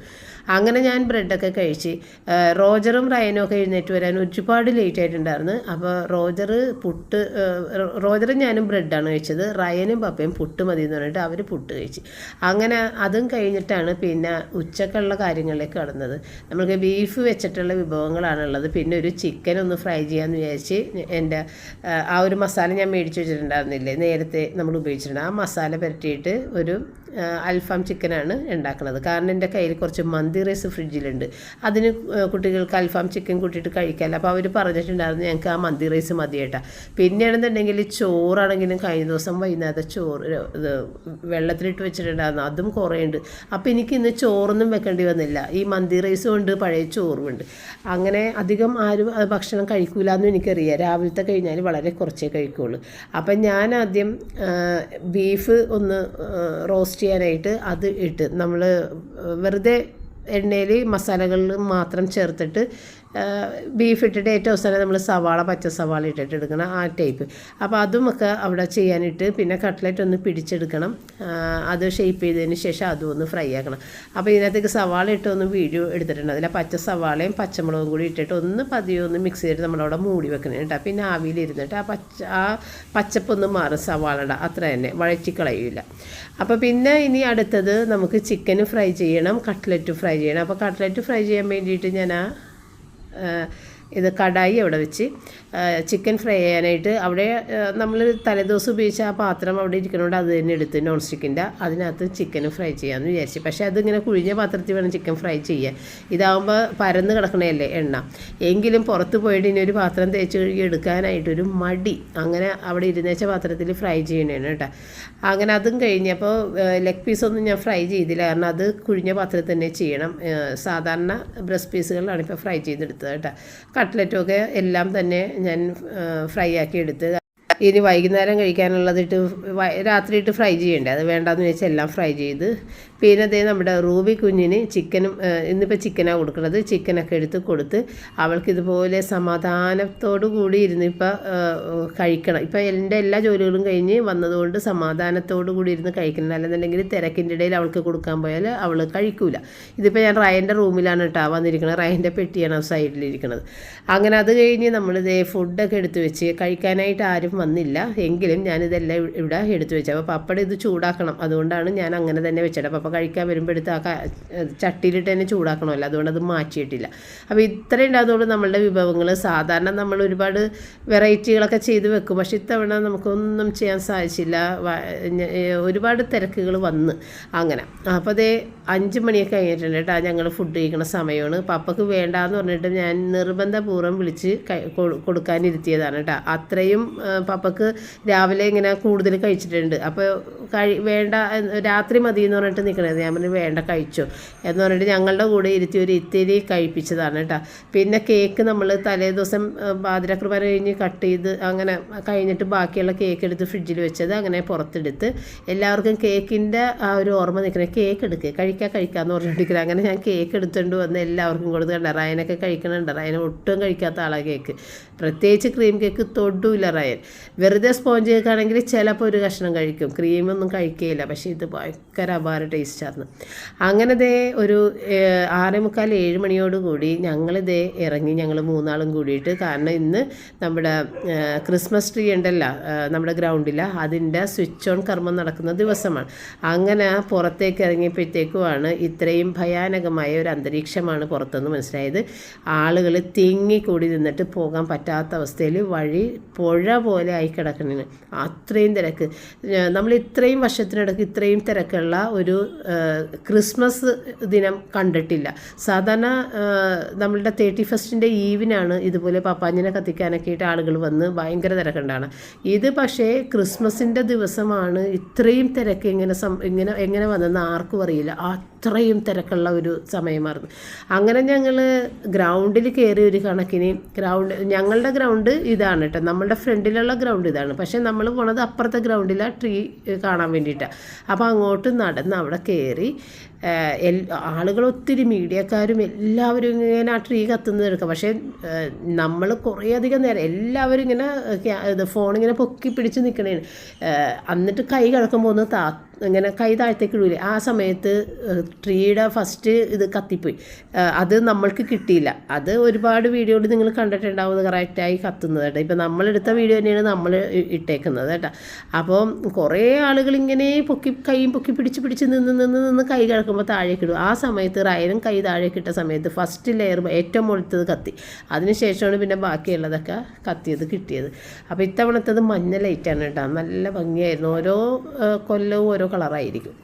അങ്ങനെ ഞാൻ ബ്രെഡൊക്കെ കഴിച്ച് റോജറും റയനും ഒക്കെ എഴുന്നേറ്റ് വരാൻ ഒരുപാട് ലേറ്റ് ആയിട്ടുണ്ടായിരുന്നു. അപ്പോൾ റോജറും ഞാനും ബ്രെഡാണ് കഴിച്ചത്, റയനും പപ്പയും പുട്ട് മതി എന്ന് പറഞ്ഞിട്ട് അവർ പുട്ട് കഴിച്ച്. അങ്ങനെ അതും കഴിഞ്ഞിട്ടാണ് പിന്നെ ഉച്ചക്കുള്ള കാര്യങ്ങളിലേക്ക് കടന്നത്. നമുക്ക് ബീഫ് വെച്ചിട്ടുള്ള വിഭവങ്ങളാണുള്ളത്. പിന്നെ ഒരു ചിക്കൻ ഒന്ന് ഫ്രൈ ചെയ്യാമെന്ന് വിചാരിച്ച് എൻ്റെ ആ ഒരു മസാല ഞാൻ മേടിച്ച് വെച്ചിട്ടുണ്ടായിരുന്നില്ലേ, നേരത്തെ നമ്മൾ ഉപയോഗിച്ചിട്ടുണ്ട്. ആ മസാല പുരട്ടിയിട്ട് ഒരു അൽഫാം ചിക്കനാണ് ഉണ്ടാക്കുന്നത്. കാരണം എൻ്റെ കയ്യിൽ കുറച്ച് മന്തി റൈസ് ഫ്രിഡ്ജിലുണ്ട്. അതിന് കുട്ടികൾക്ക് അൽഫാം ചിക്കൻ കൂട്ടിയിട്ട് കഴിക്കാമല്ലോ. അപ്പോൾ അവർ പറഞ്ഞിട്ടുണ്ടായിരുന്നു ഞങ്ങൾക്ക് ആ മന്തി റൈസ് മതി കേട്ടോ. പിന്നെയാണെന്നുണ്ടെങ്കിൽ ചോറാണെങ്കിലും കഴിഞ്ഞ ദിവസം വൈകുന്നേരത്തെ ചോറ് ഇത് വെള്ളത്തിലിട്ട് വെച്ചിട്ടുണ്ടായിരുന്നു, അതും കുറേ ഉണ്ട്. അപ്പോൾ എനിക്ക് ഇന്ന് ചോറൊന്നും വെക്കേണ്ടി വന്നില്ല. ഈ മന്തി റൈസും ഉണ്ട്, പഴയ ചോറും ഉണ്ട്. അങ്ങനെ അധികം ആരും ഭക്ഷണം കഴിക്കൂല എന്നും എനിക്കറിയാം. രാവിലത്തെ കഴിഞ്ഞാൽ വളരെ കുറച്ചേ കഴിക്കുകയുള്ളൂ. അപ്പം ഞാൻ ആദ്യം ബീഫ് ഒന്ന് റോസ്റ്റ് ചെയ്യാനായിട്ട് അത് ഇട്ട് നമ്മൾ വെറുതെ എണ്ണയിൽ മസാലകളിൽ മാത്രം ചേർത്തിട്ട് ബീഫ് ഇട്ടിട്ട് ഏറ്റവും അവസാനം നമ്മൾ സവാള, പച്ച സവാള ഇട്ടിട്ട് എടുക്കണം, ആ ടൈപ്പ്. അപ്പോൾ അതുമൊക്കെ അവിടെ ചെയ്യാനിട്ട് പിന്നെ കട്ട്ലറ്റ് ഒന്ന് പിടിച്ചെടുക്കണം. അത് ഷേപ്പ് ചെയ്തതിന് ശേഷം അതും ഒന്ന് ഫ്രൈ ആക്കണം. അപ്പോൾ ഇതിനകത്തേക്ക് സവാള ഇട്ട് ഒന്ന് വീഡിയോ എടുത്തിട്ടുണ്ട്. അതിൽ പച്ച സവാളയും പച്ചമുളകും കൂടി ഇട്ടിട്ട് ഒന്ന് പതിയെ ഒന്ന് മിക്സ് ചെയ്തിട്ട് നമ്മളവിടെ മൂടി വെക്കണം കേട്ടോ. പിന്നെ ആവിയിലിരുന്നിട്ട് ആ പച്ചപ്പൊന്ന് മാറും സവാളയുടെ, അത്ര തന്നെ വഴറ്റിക്കളയില്ല. അപ്പോൾ പിന്നെ ഇനി അടുത്തത് നമുക്ക് ചിക്കൻ ഫ്രൈ ചെയ്യണം, കട്ട്ലറ്റ് ഫ്രൈ ചെയ്യണം. അപ്പോൾ കട്ട്ലറ്റ് ഫ്രൈ ചെയ്യാൻ വേണ്ടിയിട്ട് ഞാൻ ഇത് കടായി അവിടെ വെച്ച് ചിക്കൻ ഫ്രൈ ചെയ്യാനായിട്ട് അവിടെ നമ്മൾ തലേദിവസം ഉപയോഗിച്ച ആ പാത്രം അവിടെ ഇരിക്കുന്നതുകൊണ്ട് അത് തന്നെ എടുത്ത് നോൺ സ്റ്റിക്കിൻ്റെ അതിനകത്ത് ചിക്കൻ ഫ്രൈ ചെയ്യാമെന്ന് വിചാരിച്ചു. പക്ഷേ അതിങ്ങനെ കുഴിഞ്ഞ പാത്രത്തിൽ വേണം ചിക്കൻ ഫ്രൈ ചെയ്യാൻ. ഇതാകുമ്പോൾ പരന്ന് കിടക്കണതല്ലേ എണ്ണ. എങ്കിലും പുറത്ത് പോയിട്ട് ഇനി ഒരു പാത്രം തേച്ച് കഴുകി എടുക്കാനായിട്ടൊരു മടി. അങ്ങനെ അവിടെ ഇരുന്നേച്ച പാത്രത്തിൽ ഫ്രൈ ചെയ്യണേണ് കേട്ടോ. അങ്ങനെ അതും കഴിഞ്ഞപ്പോൾ ലെഗ് പീസൊന്നും ഞാൻ ഫ്രൈ ചെയ്തില്ല, കാരണം അത് കുഴിഞ്ഞ പാത്രത്തിൽ തന്നെ ചെയ്യണം. സാധാരണ ബ്രസ്റ്റ് പീസുകളാണ് ഇപ്പോൾ ഫ്രൈ ചെയ്തെടുത്തത് കേട്ടോ. കട്ട്ലറ്റുമൊക്കെ എല്ലാം തന്നെ ഞാൻ ഫ്രൈ ആക്കി എടുത്ത് ഇനി വൈകുന്നേരം കഴിക്കാനുള്ളതിട്ട് രാത്രിയിട്ട് ഫ്രൈ ചെയ്യണ്ടേ, അത് വേണ്ടാന്ന് വെച്ചാൽ എല്ലാം ഫ്രൈ ചെയ്ത്. പിന്നെ അതേ നമ്മുടെ റൂബി കുഞ്ഞിന് ചിക്കനും ഇന്നിപ്പോൾ ചിക്കനാണ് കൊടുക്കുന്നത്. ചിക്കനൊക്കെ എടുത്ത് കൊടുത്ത് അവൾക്കിതുപോലെ സമാധാനത്തോടു കൂടി ഇരുന്ന് ഇപ്പോൾ കഴിക്കണം. ഇപ്പോൾ എൻ്റെ എല്ലാ ജോലികളും കഴിഞ്ഞ് വന്നതുകൊണ്ട് സമാധാനത്തോടു കൂടി ഇരുന്ന് കഴിക്കണം. അല്ലെന്നുണ്ടെങ്കിൽ തിരക്കിൻ്റെ ഇടയിൽ അവൾക്ക് കൊടുക്കാൻ പോയാൽ അവൾ കഴിക്കൂല. ഇതിപ്പോൾ ഞാൻ റയൻ്റെ റൂമിലാണ് കേട്ടോ വന്നിരിക്കുന്നത്. റയൻ്റെ പെട്ടിയാണ് സൈഡിലിരിക്കുന്നത്. അങ്ങനെ അത് കഴിഞ്ഞ് നമ്മളിതേ ഫുഡൊക്കെ എടുത്ത് വെച്ച് കഴിക്കാനായിട്ട് ആരും വന്നില്ല, എങ്കിലും ഞാനിതെല്ലാം ഇവിടെ എടുത്തു വെച്ചത്. അപ്പോൾ പപ്പടം ഇത് ചൂടാക്കണം, അതുകൊണ്ടാണ് ഞാൻ അങ്ങനെ തന്നെ വെച്ചത്. പപ്പ കഴിക്കാൻ വരുമ്പോൾ എടുത്ത് ആ ചട്ടിയിലിട്ട് തന്നെ ചൂടാക്കണമല്ലോ, അതുകൊണ്ട് അത് മാറ്റിയിട്ടില്ല. അപ്പോൾ ഇത്രയും ഉണ്ടാകുന്നതുകൊണ്ട് നമ്മളുടെ വിഭവങ്ങൾ സാധാരണ നമ്മൾ ഒരുപാട് വെറൈറ്റികളൊക്കെ ചെയ്ത് വെക്കും. പക്ഷേ ഇത്തവണ നമുക്കൊന്നും ചെയ്യാൻ സാധിച്ചില്ല, ഒരുപാട് തിരക്കുകൾ വന്ന്. അങ്ങനെ അപ്പോൾ അതേ 5 മണിയൊക്കെ കഴിഞ്ഞിട്ടുണ്ട് കേട്ടോ. ഞങ്ങൾ ഫുഡ് കഴിക്കുന്ന സമയമാണ്. പപ്പക്ക് വേണ്ടാന്ന് പറഞ്ഞിട്ട് ഞാൻ നിർബന്ധപൂർവ്വം വിളിച്ച് കൊടുക്കാനിരുത്തിയതാണ് കേട്ടോ. അത്രയും പപ്പക്ക് രാവിലെ ഇങ്ങനെ കൂടുതൽ കഴിച്ചിട്ടുണ്ട്. അപ്പോൾ വേണ്ട രാത്രി മതി എന്ന് പറഞ്ഞിട്ട് നിൽക്കണത്. ഞാൻ പറഞ്ഞു വേണ്ട കഴിച്ചോ എന്ന് പറഞ്ഞിട്ട് ഞങ്ങളുടെ കൂടെ ഇരുത്തി ഒരു ഇത്തിരി കഴിപ്പിച്ചതാണ് കേട്ടോ. പിന്നെ കേക്ക് നമ്മൾ തലേ ദിവസം പാതിരാക്കുർബാന കഴിഞ്ഞ് കട്ട് ചെയ്ത് അങ്ങനെ കഴിഞ്ഞിട്ട് ബാക്കിയുള്ള കേക്ക് എടുത്ത് ഫ്രിഡ്ജിൽ വെച്ചത് അങ്ങനെ പുറത്തെടുത്ത് എല്ലാവർക്കും കേക്കിൻ്റെ ആ ഒരു ഓർമ്മ നിൽക്കണേ, കേക്ക് എടുക്കുക കഴിക്കാമെന്ന് പറഞ്ഞിട്ടിരിക്കുന്നത്. അങ്ങനെ ഞാൻ കേക്ക് എടുത്തുകൊണ്ട് വന്ന് എല്ലാവർക്കും കൊടുത്ത്. കണ്ട റയനൊക്കെ കഴിക്കണുണ്ട്. റയന ഒട്ടും കഴിക്കാത്ത ആളാണ് കേക്ക്, പ്രത്യേകിച്ച് ക്രീം കേക്ക് തൊട്ടുമില്ല റയൻ. വെറുതെ സ്പോഞ്ച് കേക്കാണെങ്കിൽ ചിലപ്പോൾ ഒരു കഷ്ണം കഴിക്കും, ക്രീമൊന്നും കഴിക്കുകയില്ല. പക്ഷേ ഇത് ഭയങ്കര അപാര ടേസ്റ്റായിരുന്നു. അങ്ങനെ ദേ ഒരു 6:45 7 മണിയോടുകൂടി ഞങ്ങളിതേ ഇറങ്ങി, ഞങ്ങൾ 3 ആളും കൂടിയിട്ട്. കാരണം ഇന്ന് നമ്മുടെ ക്രിസ്മസ് ട്രീ ഉണ്ടല്ലോ നമ്മുടെ ഗ്രൗണ്ടിൽ, അതിൻ്റെ സ്വിച്ച് ഓൺ കർമ്മം നടക്കുന്ന ദിവസമാണ്. അങ്ങനെ പുറത്തേക്ക് ഇറങ്ങിയപ്പോഴത്തേക്കുമാണ് ഇത്രയും ഭയാനകമായ ഒരു അന്തരീക്ഷമാണ് പുറത്തുനിന്ന് മനസ്സിലായത്. ആളുകൾ തിങ്ങിക്കൂടി നിന്നിട്ട് പോകാൻ പറ്റാത്ത അവസ്ഥയിൽ വഴി പുഴ പോലെ ആയി കിടക്കണേന്, അത്രയും തിരക്ക്. നമ്മൾ ഇത്രയും വർഷത്തിനിടയ്ക്ക് ഇത്രയും തിരക്കുള്ള ഒരു ക്രിസ്മസ് ദിനം കണ്ടിട്ടില്ല. സാധാരണ നമ്മളുടെ 31st ഈവിനാണ് ഇതുപോലെ പപ്പാഞ്ഞിനെ കത്തിക്കാനൊക്കെ ആയിട്ട് ആളുകൾ വന്ന് ഭയങ്കര തിരക്കുണ്ടാണ്. ഇത് പക്ഷേ ക്രിസ്മസിൻ്റെ ദിവസമാണ് ഇത്രയും തിരക്ക് എങ്ങനെ വന്നെന്ന് ആർക്കും അറിയില്ല. അത്രയും തിരക്കുള്ള ഒരു സമയമായിരുന്നു. അങ്ങനെ ഞങ്ങൾ ഗ്രൗണ്ടിൽ കയറി ഒരു കണക്കിന് ഞങ്ങളുടെ ഗ്രൗണ്ട് ഇതാണ് കേട്ടോ. നമ്മളുടെ ഫ്രണ്ടിലുള്ള ഗ്രൗണ്ട് ഇതാണ്, പക്ഷേ നമ്മൾ പോണത് അപ്പുറത്തെ ഗ്രൗണ്ടിലാണ് ട്രീ കാണാൻ വേണ്ടിയിട്ടാണ്. അപ്പോൾ അങ്ങോട്ട് നടന്ന് അവിടെ കയറി ആളുകൾ ഒത്തിരി മീഡിയക്കാരും എല്ലാവരും ഇങ്ങനെ ആ ട്രീ കത്തുന്നത് എടുക്കുക. പക്ഷേ നമ്മൾ കുറേയധികം നേരം എല്ലാവരും ഇങ്ങനെ ഫോണിങ്ങനെ പൊക്കി പിടിച്ച് നിൽക്കണേന്. എന്നിട്ട് കൈ കിടക്കുമ്പോൾ ഒന്ന് ഇങ്ങനെ കൈ താഴത്തേക്ക് ഇടൂലേ, ആ സമയത്ത് ട്രീയുടെ ഫസ്റ്റ് ഇത് കത്തിപ്പോയി. അത് നമ്മൾക്ക് കിട്ടിയില്ല. അത് ഒരുപാട് വീഡിയോയിൽ നിങ്ങൾ കണ്ടിട്ടുണ്ടാവും കറക്റ്റായി കത്തുന്നത് കേട്ടോ. ഇപ്പം നമ്മളെടുത്ത വീഡിയോ തന്നെയാണ് നമ്മൾ ഇട്ടേക്കുന്നത് കേട്ടോ. അപ്പോൾ കുറേ ആളുകൾ ഇങ്ങനെ കൈയും പൊക്കി പിടിച്ച് നിന്ന് കൈ കിടക്കുമ്പോൾ താഴേക്ക് ഇടും. ആ സമയത്ത് റയനും കൈ താഴേക്ക് ഇട്ട സമയത്ത് ഫസ്റ്റ് ലെയർ ഏറ്റവും മുഴുത്തത് കത്തി. അതിനുശേഷമാണ് പിന്നെ ബാക്കിയുള്ളതൊക്കെ കത്തിയത് കിട്ടിയത്. അപ്പോൾ ഇത്തവണത്തത് മഞ്ഞ ലൈറ്റാണ് കേട്ടോ. നല്ല ഭംഗിയായിരുന്നു. ഓരോ കൊല്ലവും ഓരോ കളറായിരിക്കും.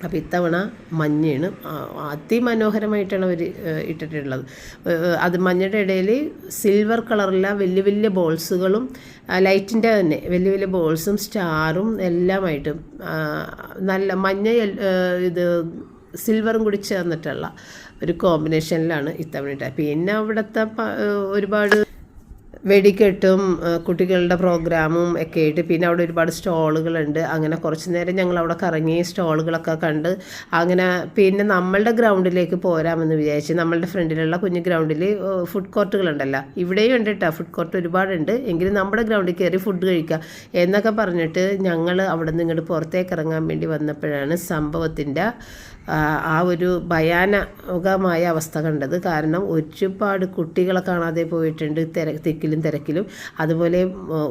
അപ്പോൾ ഇത്തവണ മഞ്ഞയാണ്. അതിമനോഹരമായിട്ടാണ് അവർ ഇട്ടിട്ടുള്ളത്. അത് മഞ്ഞയുടെ ഇടയിൽ സിൽവർ കളറുള്ള വലിയ വലിയ ബോൾസുകളും ലൈറ്റിൻ്റെ തന്നെ വലിയ വലിയ ബോൾസും സ്റ്റാറും എല്ലാമായിട്ടും നല്ല മഞ്ഞ ഇത് സിൽവറും കൂടി ചേർന്നിട്ടുള്ള ഒരു കോമ്പിനേഷനിലാണ് ഇത്തവണ ഇട്ടത്. പിന്നെ അവിടുത്തെ ഒരുപാട് വെടിക്കെട്ടും കുട്ടികളുടെ പ്രോഗ്രാമും ഒക്കെ ആയിട്ട് പിന്നെ അവിടെ ഒരുപാട് സ്റ്റോളുകളുണ്ട്. അങ്ങനെ കുറച്ച് നേരം ഞങ്ങൾ അവിടെ കറങ്ങി സ്റ്റോളുകളൊക്കെ കണ്ട് അങ്ങനെ പിന്നെ നമ്മളുടെ ഗ്രൗണ്ടിലേക്ക് പോരാമെന്ന് വിചാരിച്ച് നമ്മളുടെ ഫ്രണ്ടിലുള്ള കുഞ്ഞു ഗ്രൗണ്ടിൽ ഫുഡ് കോർട്ടുകളുണ്ടല്ലോ, ഇവിടെയും ഉണ്ട് കേട്ടോ. ഫുഡ് കോർട്ട് ഒരുപാടുണ്ട്. എങ്കിലും നമ്മുടെ ഗ്രൗണ്ടിൽ കയറി ഫുഡ് കഴിക്കാം എന്നൊക്കെ പറഞ്ഞിട്ട് ഞങ്ങൾ അവിടെ നിന്ന് ഇങ്ങോട്ട് പുറത്തേക്ക് ഇറങ്ങാൻ വേണ്ടി വന്നപ്പോഴാണ് സംഭവത്തിൻ്റെ ആ ഒരു ഭയാനകമായ അവസ്ഥ കണ്ടത്. കാരണം ഒരുപാട് കുട്ടികളെ കാണാതെ പോയിട്ടുണ്ട് തിക്കിലും തിരക്കിലും. അതുപോലെ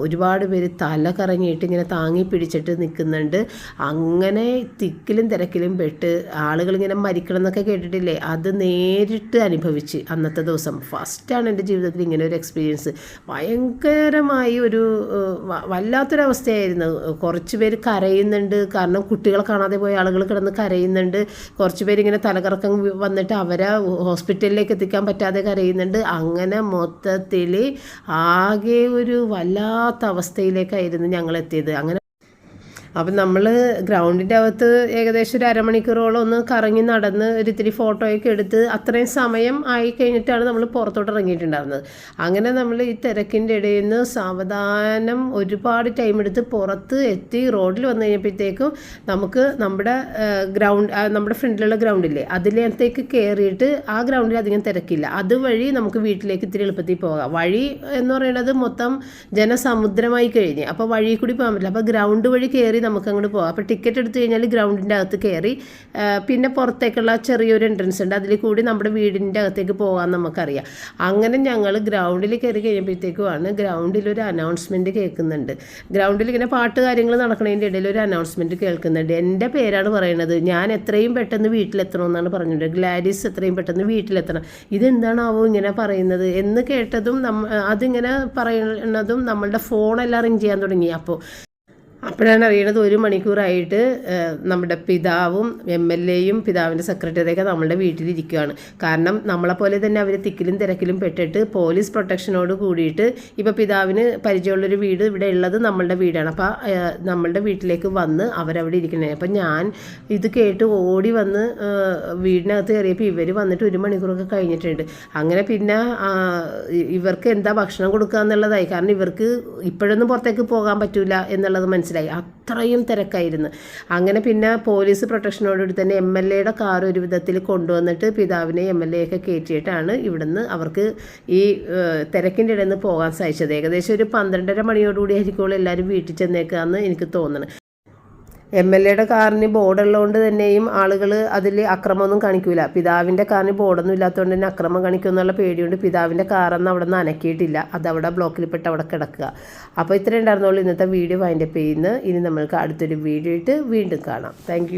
ഒരുപാട് പേര് തല കറങ്ങിയിട്ട് ഇങ്ങനെ താങ്ങി പിടിച്ചിട്ട് നിൽക്കുന്നുണ്ട്. അങ്ങനെ തിക്കിലും തിരക്കിലും പെട്ട് ആളുകളിങ്ങനെ മരിക്കണം എന്നൊക്കെ കേട്ടിട്ടില്ലേ, അത് നേരിട്ട് അനുഭവിച്ച് അന്നത്തെ ദിവസം ഫസ്റ്റാണ് എൻ്റെ ജീവിതത്തിൽ ഇങ്ങനെ ഒരു എക്സ്പീരിയൻസ്. ഭയങ്കരമായി ഒരു വല്ലാത്തൊരവസ്ഥയായിരുന്നു. കുറച്ച് പേര് കരയുന്നുണ്ട്, കാരണം കുട്ടികളെ കാണാതെ പോയ ആളുകൾ കിടന്ന് കരയുന്നുണ്ട്. കുറച്ച് പേരിങ്ങനെ തലകറക്കം വന്നിട്ട് അവരെ ഹോസ്പിറ്റലിലേക്ക് എത്തിക്കാൻ പറ്റാതെ കരയുന്നുണ്ട്. അങ്ങനെ മൊത്തത്തിൽ ആകെ ഒരു വല്ലാത്ത അവസ്ഥയിലേക്കായിരുന്നു ഞങ്ങൾ എത്തിയത്. അങ്ങനെ അപ്പം നമ്മൾ ഗ്രൗണ്ടിൻ്റെ അകത്ത് ഏകദേശം ഒരു അരമണിക്കൂറോളം ഒന്ന് കറങ്ങി നടന്ന് ഒരിത്തിരി ഫോട്ടോയൊക്കെ എടുത്ത് അത്രയും സമയം ആയി കഴിഞ്ഞിട്ടാണ് നമ്മൾ പുറത്തോട്ട് ഇറങ്ങിയിട്ടുണ്ടായിരുന്നത്. അങ്ങനെ നമ്മൾ ഈ തിരക്കിൻ്റെ ഇടയിൽ നിന്ന് സാവധാനം ഒരുപാട് ടൈം എടുത്ത് പുറത്ത് എത്തി റോഡിൽ വന്നു കഴിഞ്ഞപ്പോഴത്തേക്കും നമുക്ക് നമ്മുടെ ഫ്രണ്ടിലുള്ള ഗ്രൗണ്ടില്ലേ അതിലേക്ക് കയറിയിട്ട് ആ ഗ്രൗണ്ടിൽ അധികം തിരക്കില്ല. അതുവഴി നമുക്ക് വീട്ടിലേക്ക് ഇത്തിരി എളുപ്പത്തിൽ പോകാം. വഴി എന്ന് പറയുന്നത് മൊത്തം ജനസമുദ്രമായി കഴിഞ്ഞ്, അപ്പോൾ വഴി കൂടി പോകാൻ പറ്റില്ല. അപ്പോൾ ഗ്രൗണ്ട് വഴി കയറി നമുക്ക് അങ്ങോട്ട് പോകാം. അപ്പോൾ ടിക്കറ്റ് എടുത്തു കഴിഞ്ഞാൽ ഗ്രൗണ്ടിൻ്റെ അകത്ത് കയറി പിന്നെ പുറത്തേക്കുള്ള ചെറിയൊരു എൻട്രൻസ് ഉണ്ട്, അതിൽ കൂടി നമ്മുടെ വീടിൻ്റെ അകത്തേക്ക് പോകാൻ നമുക്കറിയാം. അങ്ങനെ ഞങ്ങൾ ഗ്രൗണ്ടിൽ കയറി കഴിയുമ്പോഴത്തേക്കുമാണ് ഗ്രൗണ്ടിലൊരു അനൗൺസ്മെൻറ്റ് കേൾക്കുന്നുണ്ട്. ഗ്രൗണ്ടിൽ ഇങ്ങനെ പാട്ട് കാര്യങ്ങൾ നടക്കുന്നതിൻ്റെ ഇടയിൽ ഒരു അനൗൺസ്മെൻറ്റ് കേൾക്കുന്നുണ്ട്. എൻ്റെ പേരാണ് പറയുന്നത്. ഞാൻ എത്രയും പെട്ടെന്ന് വീട്ടിലെത്തണമെന്നാണ് പറഞ്ഞത്. ഗ്ലാഡിസ് എത്രയും പെട്ടെന്ന് വീട്ടിലെത്തണം. ഇതെന്താണാവോ ഇങ്ങനെ പറയുന്നത് എന്ന് കേട്ടതും അതിങ്ങനെ പറയുന്നതും നമ്മളുടെ ഫോണെല്ലാം റിങ് ചെയ്യാൻ തുടങ്ങി. അപ്പോഴാണ് അറിയണത് 1 മണിക്കൂറായിട്ട് നമ്മുടെ പിതാവും MLAയും പിതാവിൻ്റെ സെക്രട്ടറിയൊക്കെ നമ്മളുടെ വീട്ടിലിരിക്കുകയാണ്. കാരണം നമ്മളെപ്പോലെ തന്നെ അവർ തിക്കിലും തിരക്കിലും പെട്ടിട്ട് പോലീസ് പ്രൊട്ടക്ഷനോട് കൂടിയിട്ട് ഇപ്പോൾ പിതാവിന് പരിചയമുള്ളൊരു വീട് ഇവിടെ ഉള്ളത് നമ്മളുടെ വീടാണ്. അപ്പോൾ നമ്മളുടെ വീട്ടിലേക്ക് വന്ന് അവരവിടെ ഇരിക്കണേ. അപ്പം ഞാൻ ഇത് കേട്ട് ഓടി വന്ന് വീടിനകത്ത് കയറിയപ്പോൾ ഇവർ വന്നിട്ട് 1 മണിക്കൂറൊക്കെ കഴിഞ്ഞിട്ടുണ്ട്. അങ്ങനെ പിന്നെ ഇവർക്ക് എന്താ ഭക്ഷണം കൊടുക്കുക എന്നുള്ളതായി. കാരണം ഇവർക്ക് ഇപ്പോഴൊന്നും പുറത്തേക്ക് പോകാൻ പറ്റില്ല എന്നുള്ളത് മനസ്സിലായി. അത്രയും തിരക്കായിരുന്നു. അങ്ങനെ പിന്നെ പോലീസ് പ്രൊട്ടക്ഷനോടുകൂടി തന്നെ MLAയുടെ കാർ ഒരു വിധത്തിൽ കൊണ്ടുവന്നിട്ട് പിതാവിനെ MLA ഒക്കെ കയറ്റിയിട്ടാണ് ഇവിടുന്ന് അവർക്ക് ഈ തിരക്കിൻ്റെ ഇടയിൽ നിന്ന് പോകാൻ സാധിച്ചത്. ഏകദേശം ഒരു 12:30 മണിയോടുകൂടി ആയിരിക്കും എല്ലാവരും വീട്ടിൽ ചെന്നേക്കാന്ന് എനിക്ക് തോന്നുന്നു. MLAയുടെ കാറിന് ബോർഡുള്ളതുകൊണ്ട് തന്നെയും ആളുകൾ അതിൽ അക്രമമൊന്നും കാണിക്കില്ല. പിതാവിൻ്റെ കാറിന് ബോർഡൊന്നും ഇല്ലാത്തതുകൊണ്ട് തന്നെ അക്രമം കാണിക്കുമെന്നുള്ള പേടിയുണ്ട് പിതാവിൻ്റെ കാറൊന്നും അവിടെ നിന്ന് അനക്കിയിട്ടില്ല. അതവിടെ ബ്ലോക്കിൽപ്പെട്ട് അവിടെ കിടക്കുക. അപ്പോൾ ഇത്രയും ഉണ്ടായിരുന്നുള്ളൂ ഇന്നത്തെ വീഡിയോ വൈൻഡപ്പ് ചെയ്യുന്നത്. ഇനി നമ്മൾക്ക് അടുത്തൊരു വീഡിയോ ഇട്ട് വീണ്ടും കാണാം. താങ്ക്